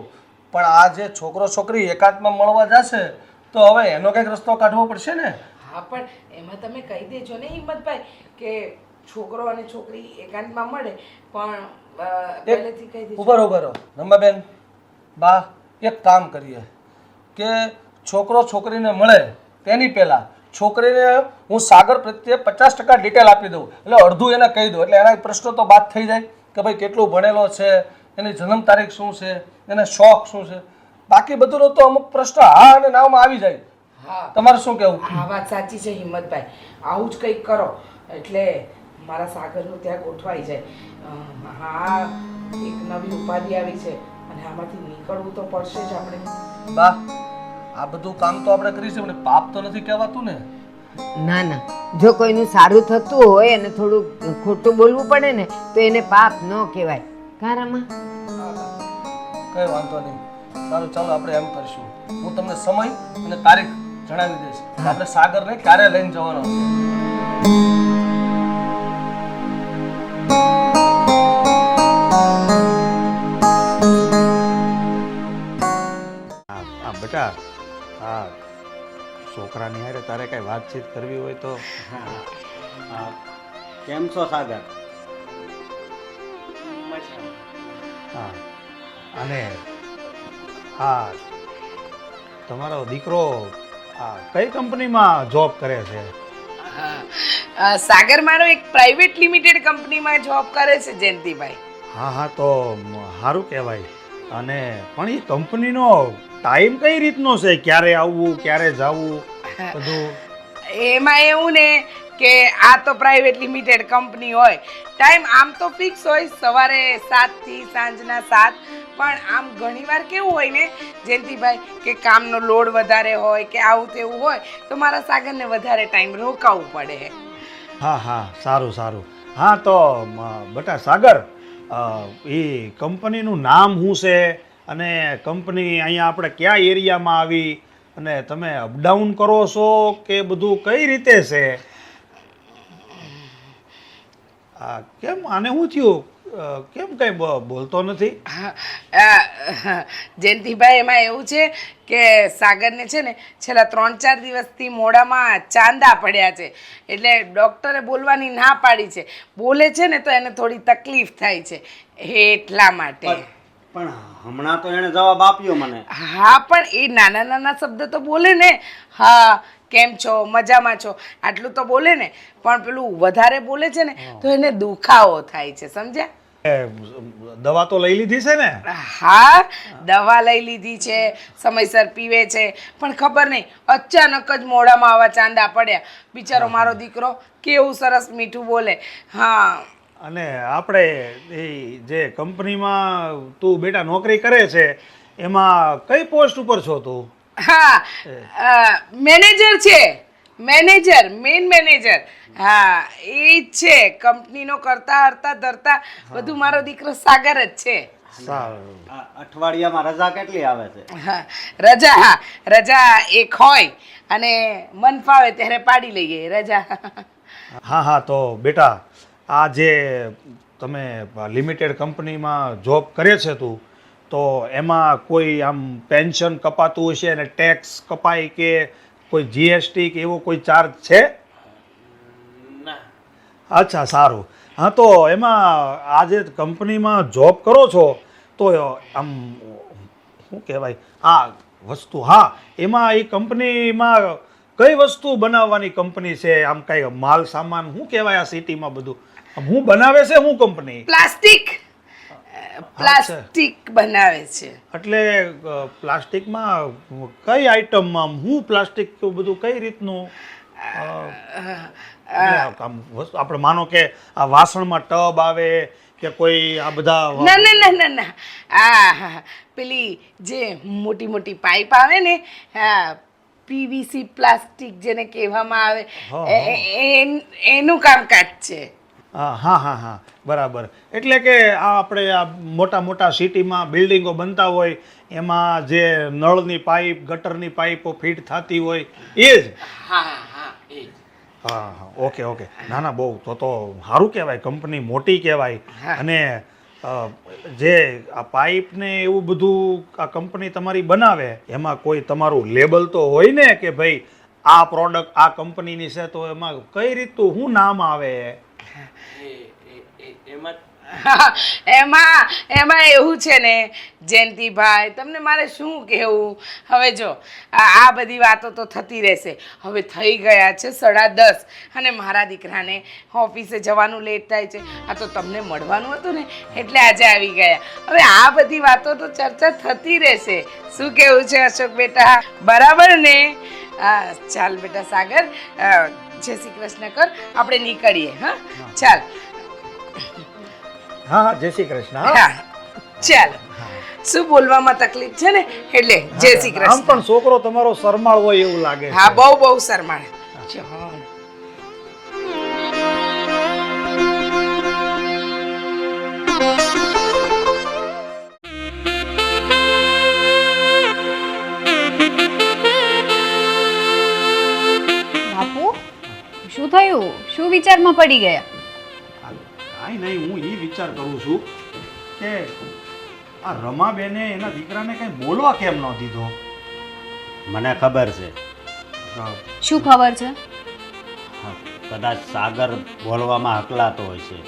પણ આ જે છોકરો છોકરી એકાંતમાં મળવા જશે તો હવે એનો કંઈક રસ્તો કાઢવો પડશે ને. હા, પણ એમાં તમે કહી દેજો ને હિંમતભાઈ કે છોકરો અને છોકરી એકાંતમાં મળે, પણ પહેલેથી કહી દેજો. ઉભા રહો રંબાબેન. બા, એક કામ કરીએ કે છોકરો છોકરીને મળે તેની પહેલાં છોકરીને હું સાગર પ્રત્યે 50% ડિટેલ આપી દઉં, એટલે અડધું એને કહી દઉં, એટલે એના પ્રશ્નો તો બાદ થઈ જાય કે ભાઈ કેટલું ભણેલો છે, એની જન્મ તારીખ શું છે, એને શોખ શું છે. બાકી બધું તો અમુક પ્રશ્ન હા અને નામાં આવી જાય. હા, તમારે શું કહેવું? આ વાત સાચી છે હિંમતભાઈ. આવું જ કંઈક કરો એટલે મારા સાગરનું ત્યાં ગોઠવાઈ જાય. હા, એક નવી ઉપાધિ આવી છે અને આમાંથી નીકળવું તો પડશે જ આપણે. બા, આ બધું કામ તો આપણે કરીશું, પણ પાપ તો નથી કહેવાતું ને. ના ના, જો કોઈનું સારું થતું હોય અને થોડું ખોટું બોલવું પડે ને તો એને પાપ ન કહેવાય. કારામાં કઈ વાંધો નહીં. સારું, ચાલો આપણે એમ કરીશું, હું તમને સમય અને તારીખ જણાવી દઈશ. આપણે સાગરને ક્યારે લઈને જવાનો છે. બેટા, હા છોકરાની હારે તારે કઈ વાતચીત કરવી હોય તો. કેમ છો સાગર? હા, અને હા તમારો દીકરો કઈ કંપનીમાં જોબ કરે છે? સાગર મારો એક પ્રાઇવેટ લિમિટેડ કંપનીમાં જોબ કરે છે જયંતિભાઈ. હા હા તો સારું કહેવાય. અને પણ એ કંપનીનો ટાઈમ કઈ રીતનો છે? ક્યારે આવવું, ક્યારે જવું, બધું? એમાં એવું ને કે આ તો પ્રાઇવેટ લિમિટેડ કંપની હોય, ટાઈમ આમ તો ફિક્સ હોય, સવારે 7 થી સાંજના 7. પણ આમ ઘણીવાર કેવું હોય ને જયંતિભાઈ કે કામનો લોડ વધારે હોય કે આવું તેવું હોય તો મારા સાગરને વધારે ટાઈમ રોકાવું પડે. હા હા સારું સારું. હા તો બેટા સાગર, એ કંપનીનું નામ શું છે અને કંપની અહીંયા આપણે કયા એરિયામાં આવી અને તમે અપડાઉન કરો છો કે બધું કઈ રીતે છે? કેમ આને શું થયું? કેમ કઈ બોલતો નથી? જયંતિભાઈ એમાં એવું છે કે સાગરને છે ને છેલ્લા 3-4 દિવસથી મોઢામાં ચાંદા પડ્યા છે, એટલે ડૉક્ટરે બોલવાની ના પાડી છે. બોલે છે ને તો એને થોડી તકલીફ થાય છે એટલા માટે. પણ હમણાં તો એણે જવાબ આપ્યો મને. હા પણ એ નાના નાના શબ્દ તો બોલે ને. હા, કેમ છો, મજામાં છો, આટલું તો બોલે ને. પણ પેલું વધારે બોલે છે ને તો એને દુખાવો થાય છે, સમજ્યા? દવા તો લઈ લીધી છે ને? હા, દવા લઈ લીધી છે, સમયસર પીવે છે, પણ ખબર નહીં અચાનક જ મોઢામાં આવા ચાંદા પડ્યા. બિચારો મારો દીકરો કેવું સરસ મીઠું બોલે. હા. અને આપણે એ જે કંપનીમાં તું બેટા નોકરી કરે છે એમાં કઈ પોસ્ટ ઉપર છો તું? હા, મેનેજર છે. Manager, main manager. હા, એ જ છે. કંપનીનો કરતા હરતા ધરતા બધું મારો દીકરો સાગર જ છે. સારું. અઠવાડિયામાં રજા કેટલી આવે છે? હા, રજા એક હોય અને મન ફાવે ત્યારે પાડી લઈએ રજા. હા હા તો બેટા આ જે તમે લિમિટેડ કંપનીમાં જોબ કરે છે તું, તો એમાં કોઈ આમ પેન્શન કપાતું હશે અને ટેક્સ કપાય કે કોઈ જીએસટી કે એવો કોઈ ચાર્જ છે? અચ્છા સારું. હા તો એમાં આ જે કંપનીમાં જોબ કરો છો તો આમ શું કહેવાય આ વસ્તુ, હા એમાં એ કંપનીમાં કઈ વસ્તુ બનાવવાની કંપની છે? આમ કઈ માલ સામાન શું કહેવાય આ સિટીમાં બધું? હું બનાવે છે હું કંપની? પ્લાસ્ટિક બનાવે છે. એટલે પ્લાસ્ટિકમાં કઈ આઈટમમાં હું પ્લાસ્ટિક બધું કઈ રીતનું? આપણે માનો કે આ વાસણમાં ટબ આવે કે કોઈ આ બધા? ના. આ પેલી જે મોટી મોટી પાઇપ આવે ને, પીવીસી પ્લાસ્ટિક જેને કહેવામાં આવે, એનું કામકાજ છે. હા બરાબર. એટલે કે આ આપણે આ મોટા મોટા સિટીમાં બિલ્ડિંગો બનતા હોય એમાં જે નળની પાઇપ, ગટરની પાઇપો ફિટ થતી હોય એ જ? હા ઓકે. ના બહુ તો સારું કહેવાય, કંપની મોટી કહેવાય. અને જે આ પાઇપ ને એવું બધું આ કંપની તમારી બનાવે એમાં કોઈ તમારું લેબલ તો હોય ને કે ભાઈ આ પ્રોડક્ટ આ કંપનીની છે, તો એમાં કઈ રીતનું શું નામ આવે? એમાં એવું છે ને જયંતિભાઈ, તમને મારે શું કહેવું. હવે જો આ બધી વાતો તો થતી રહેશે. હવે થઈ ગયા છે 10:30 અને મારા દીકરાને ઓફિસે જવાનું લેટ થાય છે. આ તો તમને મળવાનું હતું ને એટલે આજે આવી ગયા. હવે આ બધી વાતો તો ચર્ચા થતી રહેશે. શું કહેવું છે અશોક બેટા? બરાબર ને? ચાલ બેટા સાગર, જય શ્રી કૃષ્ણ કર, આપણે નીકળીએ. હા ચાલ. હા જય શ્રી કૃષ્ણ. ચાલો. શું બોલવામાં તકલીફ છે ને એટલે જય શ્રી આમ કૃષ્ણ. પણ છોકરો તમારો શરમાળ હોય એવું લાગે. હા, બહુ શરમાળ. બાપુ, શું થયું? શું વિચારમાં પડી ગયા? કાંઈ નહીં, હું એ વિચાર કરું છું કે આ રમાબેને એના દીકરાને કંઈ બોલવા કેમ ન દીધો? મને ખબર છે. શું ખબર છે? કદાચ સાગર બોલવામાં હકલાતો હોય છે.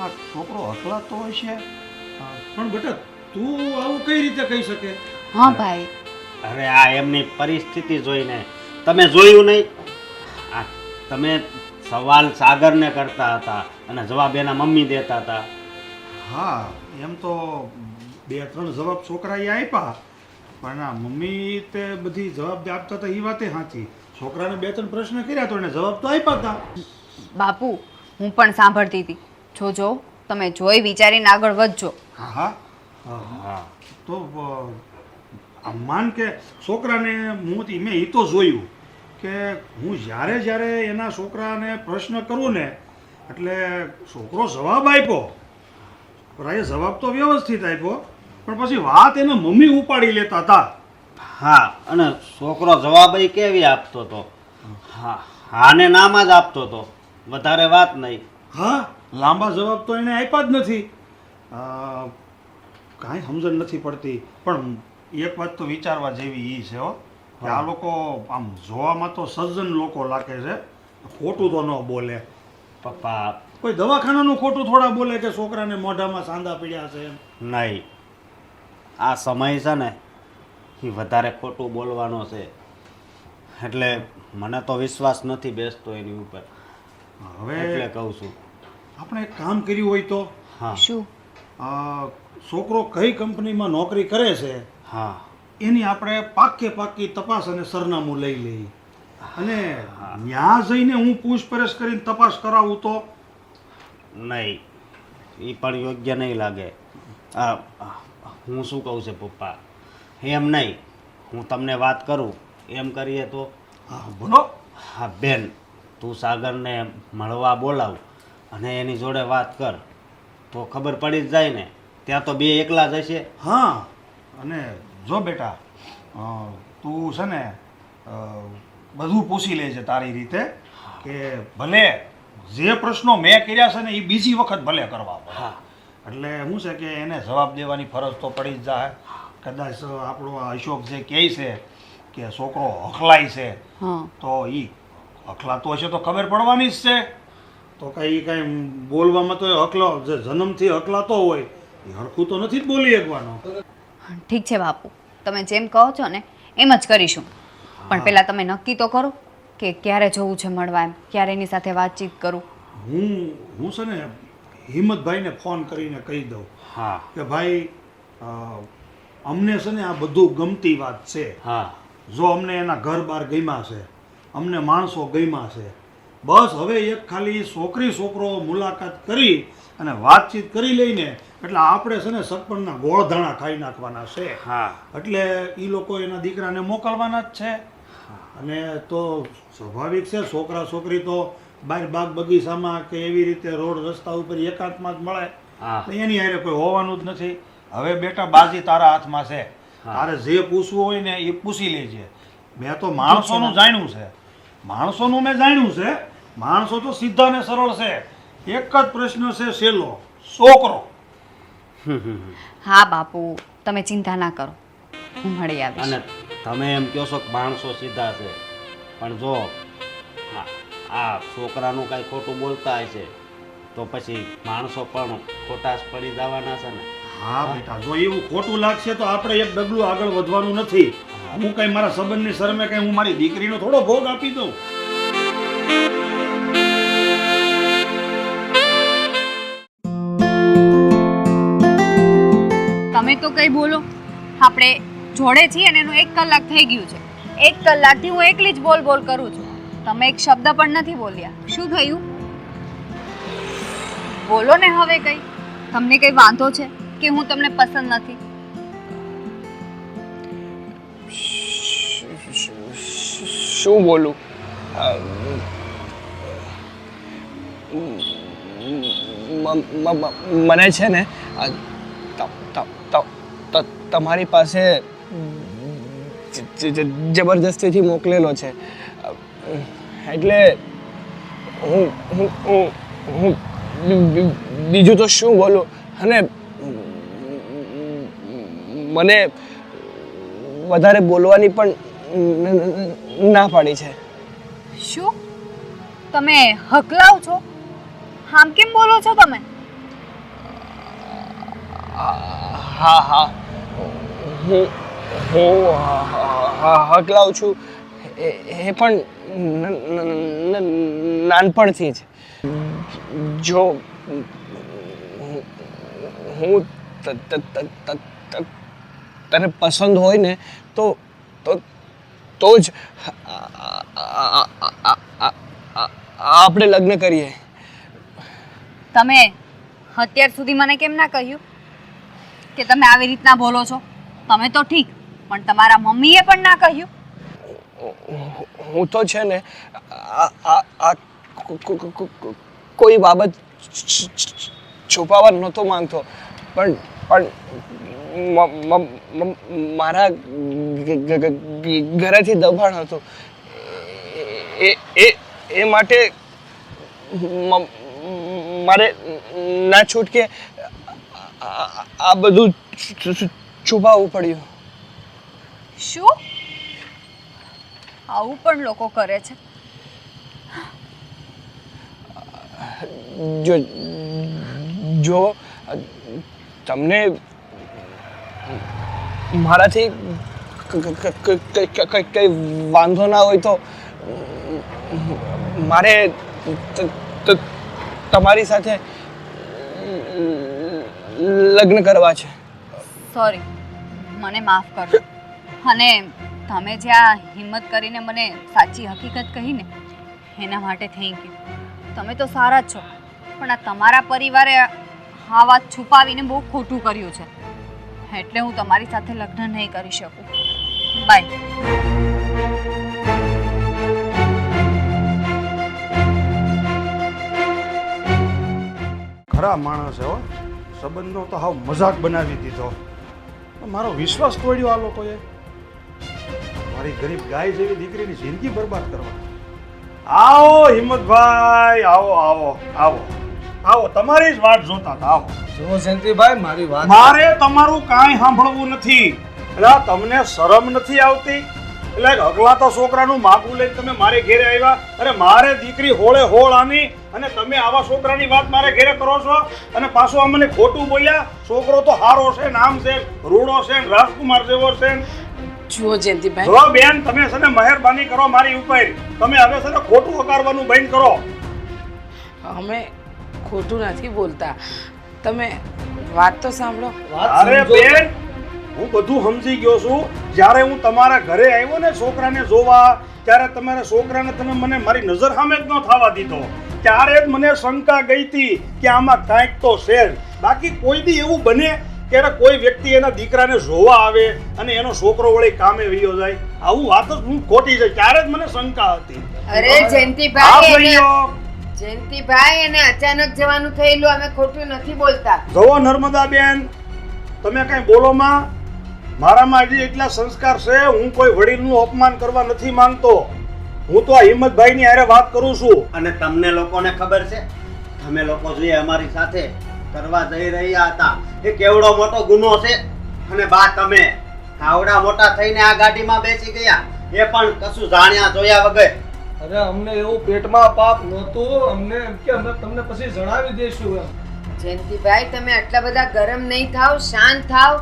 આ છોકરો હકલાતો હોય છે, પણ બેટા તું આવું કઈ રીતે કહી શકે? હા ભાઈ. અરે આ એમની પરિસ્થિતિ જોઈને તમે જોયું નહીં? આ તમે સવાલ સાગરને કરતા હતા અને જવાબ એના મમ્મી દેતા હતા. હા એમ તો 2-3 જવાબ છોકરાએ આપ્યા, પણ આ મમ્મી તે બધી જવાબ આપતા હતા એ વાતે સાચી. છોકરાને 2-3 પ્રશ્ન કર્યા તો એને જવાબ તો આપ્યા હતા. બાપુ, હું પણ સાંભળતી હતી. જો તમે જોઈ વિચારીને આગળ વધજો. હા હા હા તો આમ માન કે છોકરાને મેં એ તો જોયું કે હું જ્યારે એના છોકરાને પ્રશ્ન કરું ને એટલે છોકરો જવાબ આપ્યો, પણ એ જવાબ તો વ્યવસ્થિત આપ્યો, પણ પછી વાત એના મમ્મી ઉપાડી લેતા હતા. હા, અને છોકરો જવાબ કેવી આપતો હતો? હા, હાને નામાં જ આપતો હતો, વધારે વાત નહીં. હા, લાંબા જવાબ તો એને આપ્યા જ નથી. કાંઈ સમજણ નથી પડતી. પણ એક વાત તો વિચારવા જેવી એ છે હો કે આ લોકો આમ જોવામાં તો સજ્જન લોકો લાગે છે, ખોટું તો ન બોલે. પપ્પા કોઈ દવાખાનાનું ખોટું થોડા બોલે કે છોકરાને મોઢામાં સાંધા પીડ્યા છે એમ. નહીં, આ સમય છે ને એ વધારે ખોટું બોલવાનો છે, એટલે મને તો વિશ્વાસ નથી બેસતો એની ઉપર, હવે એટલે કહું છું. આપણે એક કામ કર્યું હોય તો હા શું? છોકરો કઈ કંપનીમાં નોકરી કરે છે હા એની આપણે પાકી તપાસ અને સરનામું લઈ લઈએ, અને ત્યાં જઈને હું પૂછપરછ કરીને તપાસ કરાવું તો? નહીં, એ પણ યોગ્ય નહીં લાગે. હું શું કહું છું પપ્પા, એમ નહીં, હું તમને વાત કરું એમ કરીએ તો? હા બોલો. હા બેન, તું સાગરને મળવા બોલાવ અને એની જોડે વાત કર તો ખબર પડી જ જાય ને. ત્યાં તો બે એકલા જ હશે. હા, અને જો બેટા તું છે ને બધું પૂછી લેજે તારી રીતે, કે ભલે જે પ્રશ્નો મેં કર્યા છે ને એ બીજી વખત ભલે કરવા પડે. હા એટલે શું છે કે એને જવાબ દેવાની ફરજ તો પડી જ જાય. કદાચ આપણો આ અશોક જે કહે છે કે છોકરો હખલાય છે, હા, તો એ હખલાતો હશે તો ખબર પડવાની જ છે. તો કાંઈ બોલવામાં તો હકલો જે જન્મથી હકલાતો હોય એ હરખું તો નથી જ બોલી શકવાનો. ઠીક છે બાપુ, તમે જેમ કહો છો ને એમ જ કરીશું. પણ પહેલાં તમે નક્કી તો કરો કે ક્યારે જવું છે મળવા, એમ ક્યારે એની સાથે વાતચીત કરું. હું છે ને હિંમતભાઈને ફોન કરીને કહી દઉં હા કે ભાઈ અમને છે ને આ બધું ગમતી વાત છે. હા જો અમને એના ઘર બાર ગમ્યા છે, અમને માણસો ગમ્યા છે, બસ હવે એક ખાલી છોકરો મુલાકાત કરી અને વાતચીત કરી લઈને એટલે આપણે છે ને સગપણના ગોળધાણા ખાઈ નાખવાના છે. હા એટલે એ લોકો એના દીકરાને મોકલવાના જ છે. અને તો સ્વાભાવિક છે, છોકરા છોકરી તો બહાર બાગ બગીચામાં કે એવી રીતે રોડ રસ્તા ઉપર એકાંતમાં જ મળે, હા તો એની હારે કોઈ હોવાનું જ નથી. હવે બેટા બાજી તારા હાથમાં છે, તારે જે પૂછવું હોય ને એ પૂછી લેજે. મેં તો માણસોનું જાણ્યું છે, મેં જાણ્યું છે. માણસો તો સીધા ને સરળ છે. એક જ પ્રશ્ન છે સહેલો, છોકરો. હા બાપુ, તમે ચિંતા ના કરો, હું મળી આવીશ. અને તમે એમ કહો છો કે માણસો સીધા છે, પણ જો આ છોકરાનું કાંઈ ખોટું બોલતા હશે તો પછી માણસો પણ ખોટા જ પડી જવાના છે ને. હા બેટા, જો એવું ખોટું લાગશે તો આપણે એક ડગલું આગળ વધવાનું નથી. હું કઈ મારા સંબંધની શરમે કઈ હું મારી દીકરીનો થોડો ભોગ આપી દઉં. તમે તો કઈ બોલો, આપણે જોડે છીએ અને એનું 1 કલાક થઈ ગયું છે. 1 કલાકથી હું એકલી જ બોલ કરું છું, તમે એક શબ્દ પણ નથી બોલ્યા. શું થયું? બોલો ને હવે કઈ. તમને કઈ વાંધો છે કે હું તમને પસંદ નથી? શું બોલું? મને છે ને તમારી પાસે જબરદસ્તીથી મોકલેલો છે, એટલે હું બીજું તો શું બોલું. અને મને વધારે બોલવાની પણ ના પાડી છે. શું તમે હકલાવ છો? આમ કેમ બોલો છો તમે? હા, હું હકલાવું છું એ પણ નાનપણથી જ. જો હું તને પસંદ હોય ને તો જ આપણે લગ્ન કરીએ. તમે અત્યાર સુધી મને કેમ ના કહ્યું કે તમે આવી રીતના બોલો છો? તમે તો ઠીક, પણ તમારા મમ્મીએ પણ ના કહ્યું. હું તો છે ને આ કોઈ બાબત છુપાવવા નહોતો માંગતો, પણ મારા ઘરેથી દબાણ હતું. એ માટે મારે ના છૂટકે આ બધું છુપાવવું પડ્યું. શું? આવું પણ લોકો કરે છે? જો તમને મારાથી કઈ વાંધો ના હોય તો મારે તમારી સાથે લગ્ન કરવા છે. સોરી, મને માફ કરજો. અને તમે જે આ હિંમત કરીને મને સાચી હકીકત કહી ને એના માટે થેન્ક યુ. તમે તો સારા જ છો, પણ આ તમારા પરિવારે આ વાત છુપાવીને બહુ ખોટું કર્યું છે, એટલે હું તમારી સાથે લગ્ન નહીં કરી શકું. બાય. ખરા માણસ હો, સંબંધનો તો હાવ મજાક બનાવી દીધો. મારો વિશ્વાસ તોડ્યો આ લોકોએ. મારી ગરીબ ગાય જેવી દીકરીની જિંદગી બરબાદ કરવા. આવો હિંમતભાઈ, આવો આવો આવો આવો, તમારી જ વાટ જોતા હતા. આવો. જો જયંતિભાઈ, મારી વાત મારે તમારું કાંઈ સાંભળવું નથી. એટલે તમને શરમ નથી આવતી? એટલે અગલાતા છોકરાનું માગું લઈને તમે મારે ઘેરે આવ્યા? અરે મારે દીકરી હોળે હોળ આની, અને તમે આવા છોકરાની વાત મારે ઘેરે કરો છો? અને પાછો અમને ખોટું બોલ્યા. છોકરો તો હારો છે, નામ છે, રૂડો છે, રાજકુમાર જેવો છે. જુઓ જયંતિભાઈ, જો બેન, તમે છે ને મહેરબાની કરો મારી ઉપર. તમે હવે છે ને ખોટું હકારવાનું બંધ કરો. અમે ખોટું નથી બોલતા, તમે વાત તો સાંભળો. અરે બેન, હું બધું સમજી ગયો છું. જ્યારે હું તમારા ઘરે આવ્યો ને છોકરાને જોવા, ત્યારે તમારા છોકરાને તમે મને મારી નજર સામે જ ન થવા દીધો. ત્યારે જ મને શંકા ગઈ હતી કે આમાં કાંઈક તો છે. બાકી કોઈ દી એવું બને કે કોઈ વ્યક્તિ એના દીકરાને જોવા આવે અને એનો છોકરો વળી કામે વયો જાય? આવું વાત જ હું ખોટી છે. ત્યારે જ મને શંકા હતી. અરે હા જયંતિભાઈ, ભાઈઓ, જયંતિભાઈ એને અચાનક જવાનું થયેલું, અમે ખોટું નથી બોલતા. જુઓ નર્મદા બેન, તમે કઈ બોલોમાં. મારામાં હજી એટલા સંસ્કાર છે, હું કોઈ વડીલનું અપમાન કરવા નથી માંગતો. હું તો આ હિંમતભાઈની હારે વાત કરું છું. અને તમને લોકોને ખબર છે, તમે લોકો જે અમારી સાથે કરવા જઈ રહ્યા હતા એ કેવડો મોટો ગુનો છે. અને બા, તમે આવડા મોટા થઈને આ ગાડીમાં બેસી ગયા, એ પણ કશું જાણ્યા જોયા વગર. અરે અમને એવું પેટમાં પાપ નહોતું, અમને એમ કે અમે તમને પછી જણાવી દઈશું એમ. જયંતિભાઈ, તમે આટલા બધા ગરમ નહીં થાવ, શાંત થાવ.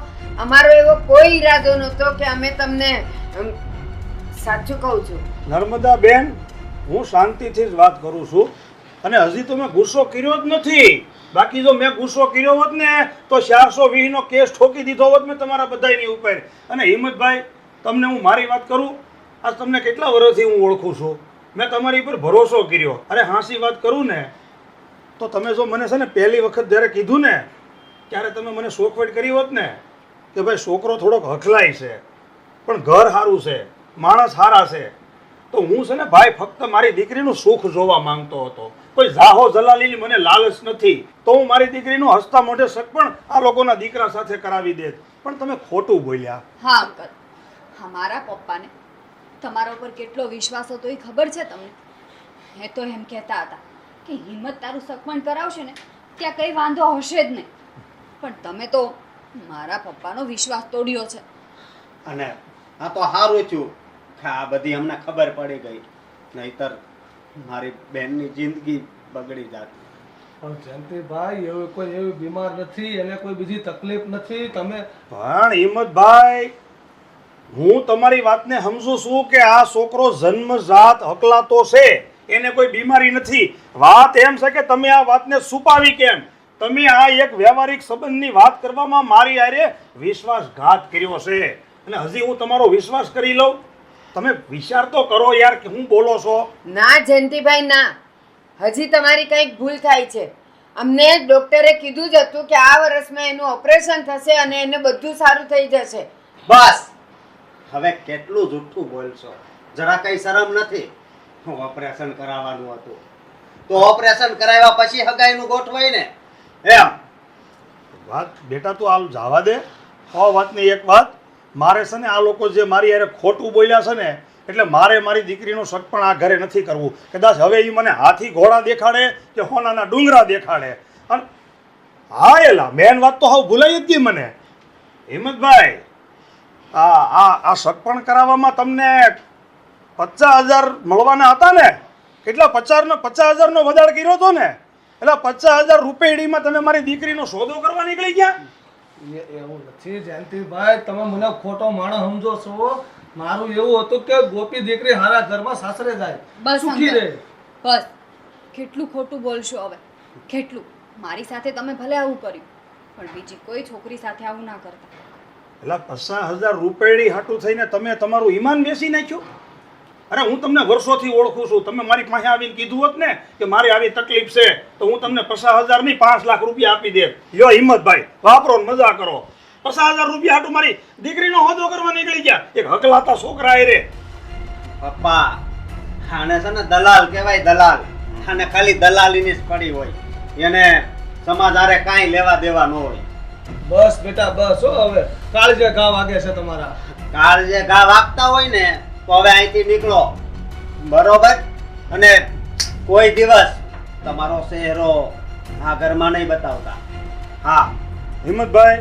અમારો એવો કોઈ ઈરાદો નહોતો કે અમે તમને સાચું કહું છું. નર્મદા બેન, હું શાંતિથી જ વાત કરું છું, અને હજી તો મેં ગુસ્સો કર્યો જ નથી. બાકી જો મેં ગુસ્સો કર્યો હોત ને તો 420 નો કેસ ઠોકી દીધો હોત મેં તમારા બધાની ઉપર. અને હિંમતભાઈ, તમને હું મારી વાત કરું, આજ તમને કેટલા વર્ષથી હું ઓળખું છું. મેં તમારી ઉપર ભરોસો કર્યો. અરે હાંસી વાત કરું ને તો તમે જો મને છે ને પહેલી વખત જ્યારે કીધું ને ત્યારે તમે મને શોખવટ કરી હોત ને કે ભાઈ છોકરો થોડોક હખલાય છે પણ ઘર સારું છે, માણસ સારા છે, તો હું છે ને ભાઈ ફક્ત મારી દીકરીનું સુખ જોવા માંગતો હતો. કોઈ જાહો જલાલીની મને લાલચ નથી. તો હું મારી દીકરીનું હસતા મોઢે સગપણ આ લોકોના દીકરા સાથે કરાવી દેત. પણ તમે ખોટું બોલ્યા. હા અંકલ, હા, મારા પપ્પાને તમારા ઉપર કેટલો વિશ્વાસ હતો એ ખબર છે તમને? એ તો એમ કહેતા હતા કે હિંમત તારું સગપણ કરાવશે ને ત્યાં કંઈ વાંધો હશે જ નહીં. પણ તમે તો મારા પપ્પાનો વિશ્વાસ તોડ્યો છે. અને આ તો સારું થયું કે આ બધી અમને ખબર પડી ગઈ, નહીતર મારી બહેનની જિંદગી બગડી જાત. પણ જયંતિભાઈ, એવું કોઈ એવી બીમાર નથી, એને કોઈ બીજી તકલીફ નથી. તમે પણ હિંમતભાઈ, હું તમારી વાતને સમજુ છું કે આ છોકરો જન્મજાત હકલાતો છે, એને કોઈ બીમારી નથી. વાત એમ છે કે તમે આ વાતને છુપાવી કેમ? તમે આ એક વ્યવહારિક સંબંધની વાત કરવામાં મારી હારે વિશ્વાસઘાત કર્યો છે, અને હજી હું તમારો વિશ્વાસ કરી લઉં? તમે વિચાર તો કરો યાર કે હું બોલો છો. ના જયંતિભાઈ ના, હજી તમારી કંઈક ભૂલ થાય છે. અમને ડોક્ટરે કીધું જ હતું કે આ વર્ષમાં એનું ઓપરેશન થશે અને એને બધું સારું થઈ જશે. બસ હવે કેટલું જૂઠું બોલશો? જરા કઈ શરમ નથી? ઓપરેશન કરાવવાનું હતું તો ઓપરેશન કરાવ્યા પછી હગાઈનું ગોઠવાય ને. એમ વાત બેટા તું હાલ જવા દે. આ વાતની એક વાત, મારે છે ને આ લોકો જે મારી યારે ખોટું બોલ્યા છે ને, એટલે મારે મારી દીકરીનું શક પણ આ ઘરે નથી કરવું. કદાચ હવે એ મને હાથી ઘોડા દેખાડે કે હોનાના ડુંગરા દેખાડે. અને હા એલા મેન વાત તો હાવ ભૂલાઈ જ ગઈ મને. હિંમતભાઈ, આ શક પણ કરાવવામાં તમને 50,000 મળવાના હતા ને? કેટલા 50,000નો વધાર કર્યો હતો ને? એટલે 50,000 રૂપિયામાં તમે મારી દીકરીનો સોદો કરવા નીકળી ગયા? એવું નથી જયંતિભાઈ, તમે મને ખોટો માણસ સમજો છો. મારું એવું હતું કે ગોપી દીકરી હારા ઘરમાં સાસરે જાય, બસ સુખી અંકલ, રહે. બસ કેટલું ખોટું બોલશો હવે? કેટલું? મારી સાથે તમે ભલે આવું કર્યું, પણ બીજી કોઈ છોકરી સાથે આવું ના કરતા. એટલે 50,000 રૂપિયાની હાટું થઈને તમે તમારું ઈમાન બેસી નાખ્યું? અરે હું તમને વર્ષોથી ઓળખું છું. તમે મારી પાસે આવીને કીધું હોત ને કે મારી આવી તકલીફ છે તો હું તમને 50,000 નહીં 5 લાખ રૂપિયા આપી દે. લ્યો હિંમતભાઈ, વાપરો ને મજા કરો. 50,000 રૂપિયા હાટું મારી દીકરીનો હોદો કરવા નીકળી ગયા એક હકલાતા છોકરા રે. પપ્પા, આને છે ને દલાલ કહેવાય, દલાલ. આને ખાલી દલાલીની જ પડી હોય, એને સમાજ હારે કાંઈ લેવા દેવા ન હોય. બસ બેટા બસ. હો હવે કાળજે ઘા વાગે છે તમારા. કાળ જે ઘા વાગતા હોય ને તો હવે અહીંથી નીકળો, બરોબર? અને કોઈ દિવસ તમારો ચહેરો આ ઘરમાં નહીં બતાવતા. હા હિંમતભાઈ,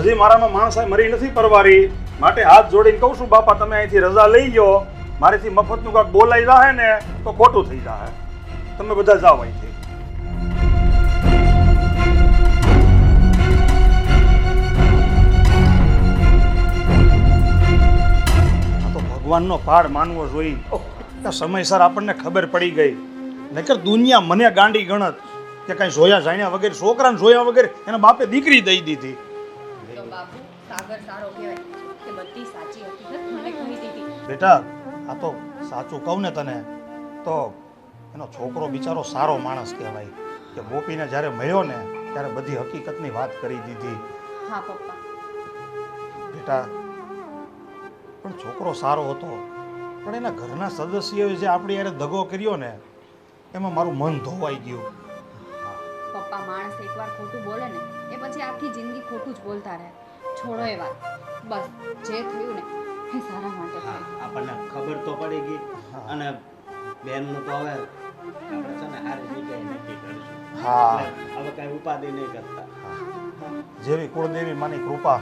હજી મારામાં માણસાઈ મરી નથી પરવારી, માટે હાથ જોડીને કહું છું બાપા તમે અહીંથી રજા લઈ ગયો. મારીથી મફતનું કાંઈક બોલાઈ જાય ને તો ખોટું થઈ જાય. તમે બધા જાઓ અહીંથી. આ તો ભગવાનનો પાડ માનવો જોઈએ કે સમયસર આપણને ખબર પડી ગઈ. નકર દુનિયા મને ગાંડી ગણત કે કાંઈ જોયા જાણ્યા વગર, છોકરાને જોયા વગર એના બાપે દીકરી દઈ દીધી. તો બાપુ, સાગર સારો કહેવાય કે બધી સાચી હકીકત મને કહી દીધી. બેટા આ તો સાચું કહું ને તને તો એનો છોકરો બિચારો સારો માણસ કહેવાય કે ગોપીને જ્યારે મળ્યો ને ત્યારે બધી હકીકતની વાત કરી દીધી. હા પપ્પા. બેટા પણ છોકરો સારો હતો, પણ એના ઘરના સદસ્યોએ જે આપણી યારે દગો કર્યો ને એમાં મારું મન ધોવાઈ ગયું. પપ્પા, માણસ એકવાર ખોટું બોલે ને એ પછી આખી જિંદગી ખોટું જ બોલતા રહે. છોડો એ વાત. બસ જે થયું ને એ સારા માટે હા, થયું. આપણને ખબર તો પડી ગઈ. અને બેનનું તો હવે આપણે છે ને હારી જગ્યાએ નક્કી કરીશું. હા. એટલે હવે કાંઈ ઉપાધિ નહીં કરતા. જેવી કુળદેવી માની કૃપા